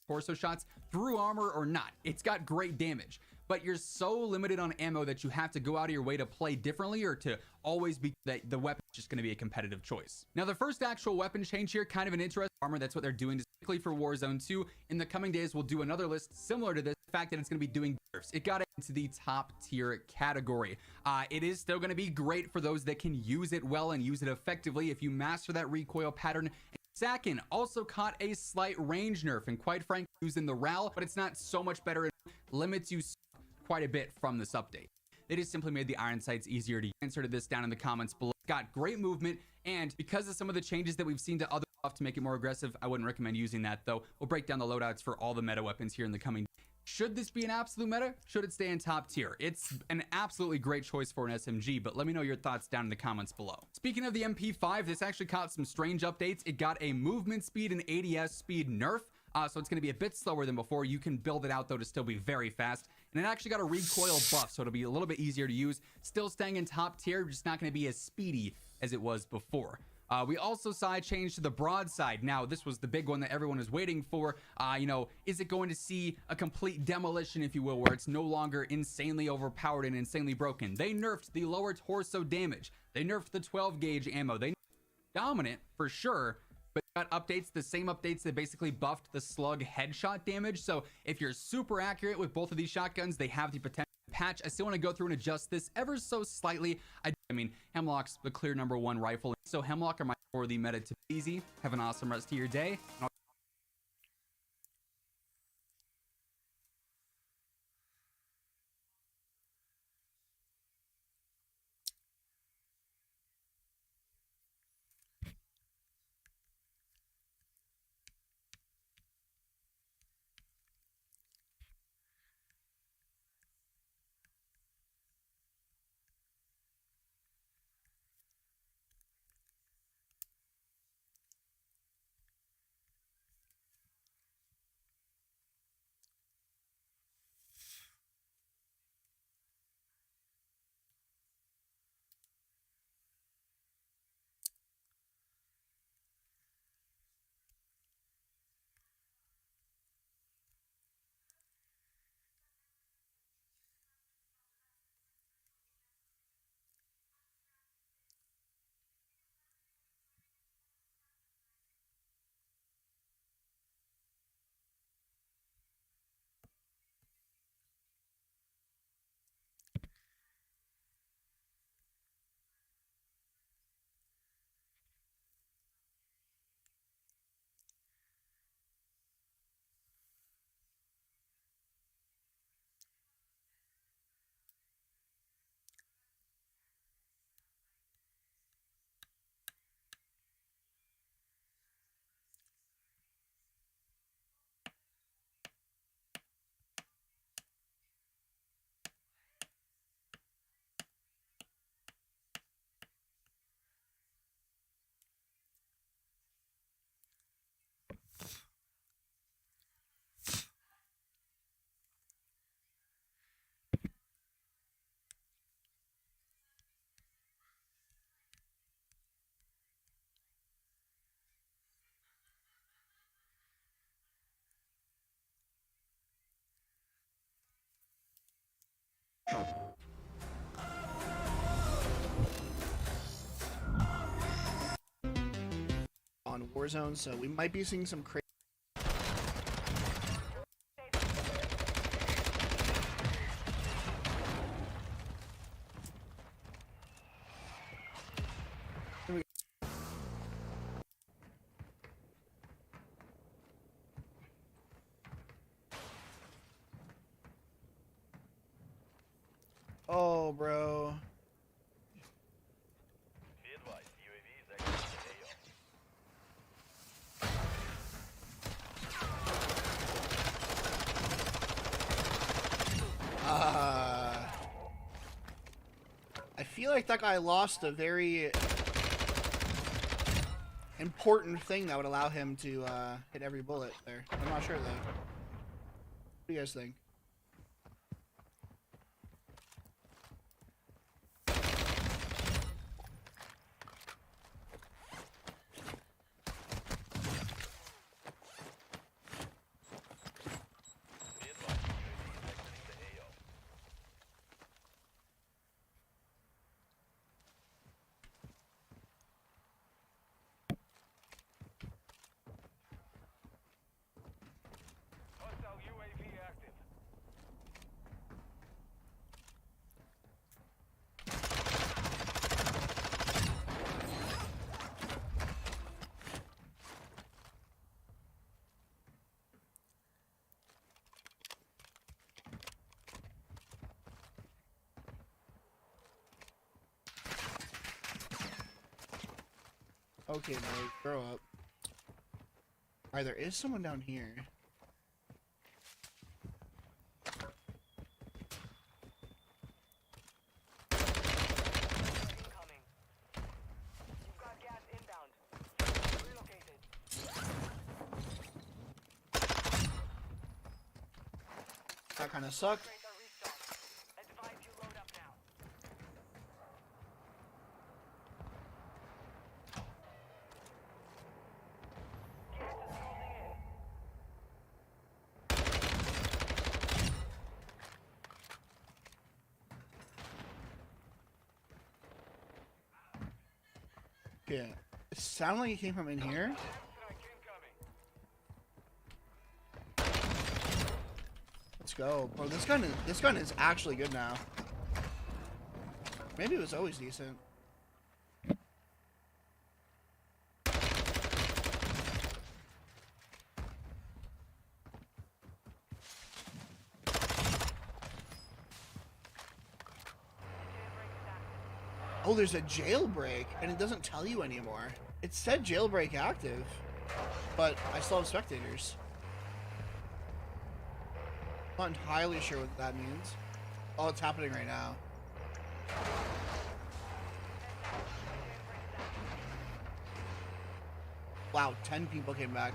Torso shots through armor or not. It's got great damage, but you're so limited on ammo that you have to go out of your way to play differently or to always be that the weapon is just going to be a competitive choice. Now, the first actual weapon change here, kind of an interesting armor. That's what they're doing specifically for Warzone 2. In the coming days, we'll do another list similar to this. The fact that it's going to be doing nerfs. It got into the top tier category. It is still going to be great for those that can use it well and use it effectively. If you master that recoil pattern. Sakin also caught a slight range nerf, and quite frankly, using the RAL, but it's not so much better. It limits you quite a bit from this update. They just simply made the iron sights easier to use. Inserted this down in the comments below. It's got great movement, and because of some of the changes that we've seen to other stuff to make it more aggressive, I wouldn't recommend using that, though. We'll break down the loadouts for all the meta weapons here in the coming. Should this be an absolute meta? Should it stay in top tier? It's an absolutely great choice for an SMG, but let me know your thoughts down in the comments below. Speaking of the MP5, this actually caught some strange updates. It got a movement speed and ADS speed nerf, so it's going to be a bit slower than before. You can build it out, though, to still be very fast. And it actually got a recoil buff, so it'll be a little bit easier to use. Still staying in top tier, just not going to be as speedy as it was before. We also saw a change to the broadside. Now, this was the big one that everyone is waiting for. You know, is it going to see a complete demolition, if you will, where it's no longer insanely overpowered and insanely broken? They nerfed the lower torso damage. They nerfed the 12 gauge ammo. They dominant for sure, but got updates, the same updates that basically buffed the slug headshot damage. So if you're super accurate with both of these shotguns, they have the potential to patch. I still want to go through and adjust this ever so slightly. I mean, Hemlock's the clear #1 rifle. So Hemlock are my for the meta to be easy. Have an awesome rest of your day. On Warzone, so we might be seeing some crazy. Oh, bro. feel like that guy lost a very important thing that would allow him to hit every bullet there. I'm not sure though. What do you guys think? Okay, no, grow up. Alright, there is someone down here. That kind of sucked. Yeah, it sounded like it came from in here. Let's go, bro. This gun is actually good now. Maybe it was always decent. Oh, there's a jailbreak, and it doesn't tell you anymore. It said jailbreak active, but I still have spectators. I'm not entirely sure what that means. Oh, it's happening right now. Wow, 10 people came back.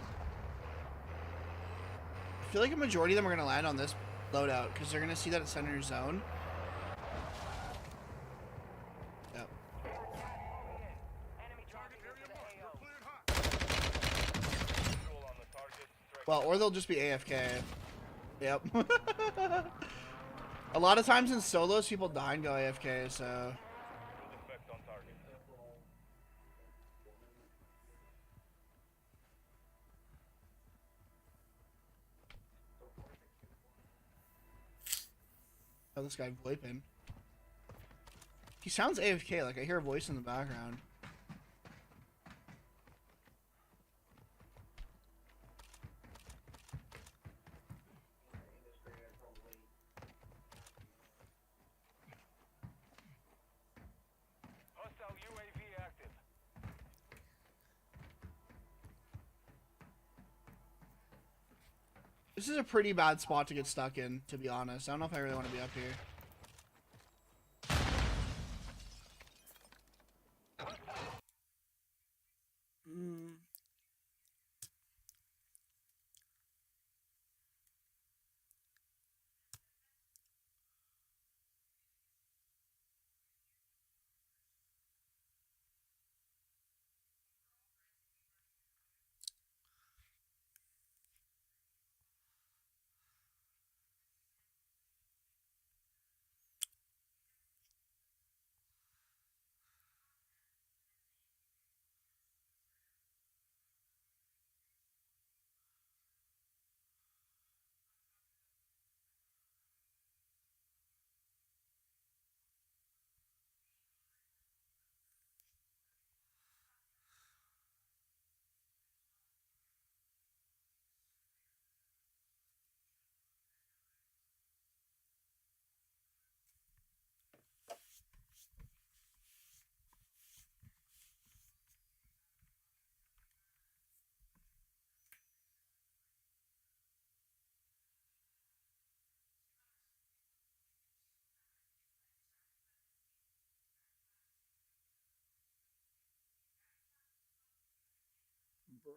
I feel like a majority of them are going to land on this loadout, because they're going to see that it's center zone. Yep. Well, or they'll just be AFK. Yep. A lot of times in solos, people die and go AFK, so... Oh, this guy VoIPing. He sounds AFK, like I hear a voice in the background. This is a pretty bad spot to get stuck in, to be honest. I don't know if I really want to be up here. bro.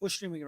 Who's streaming?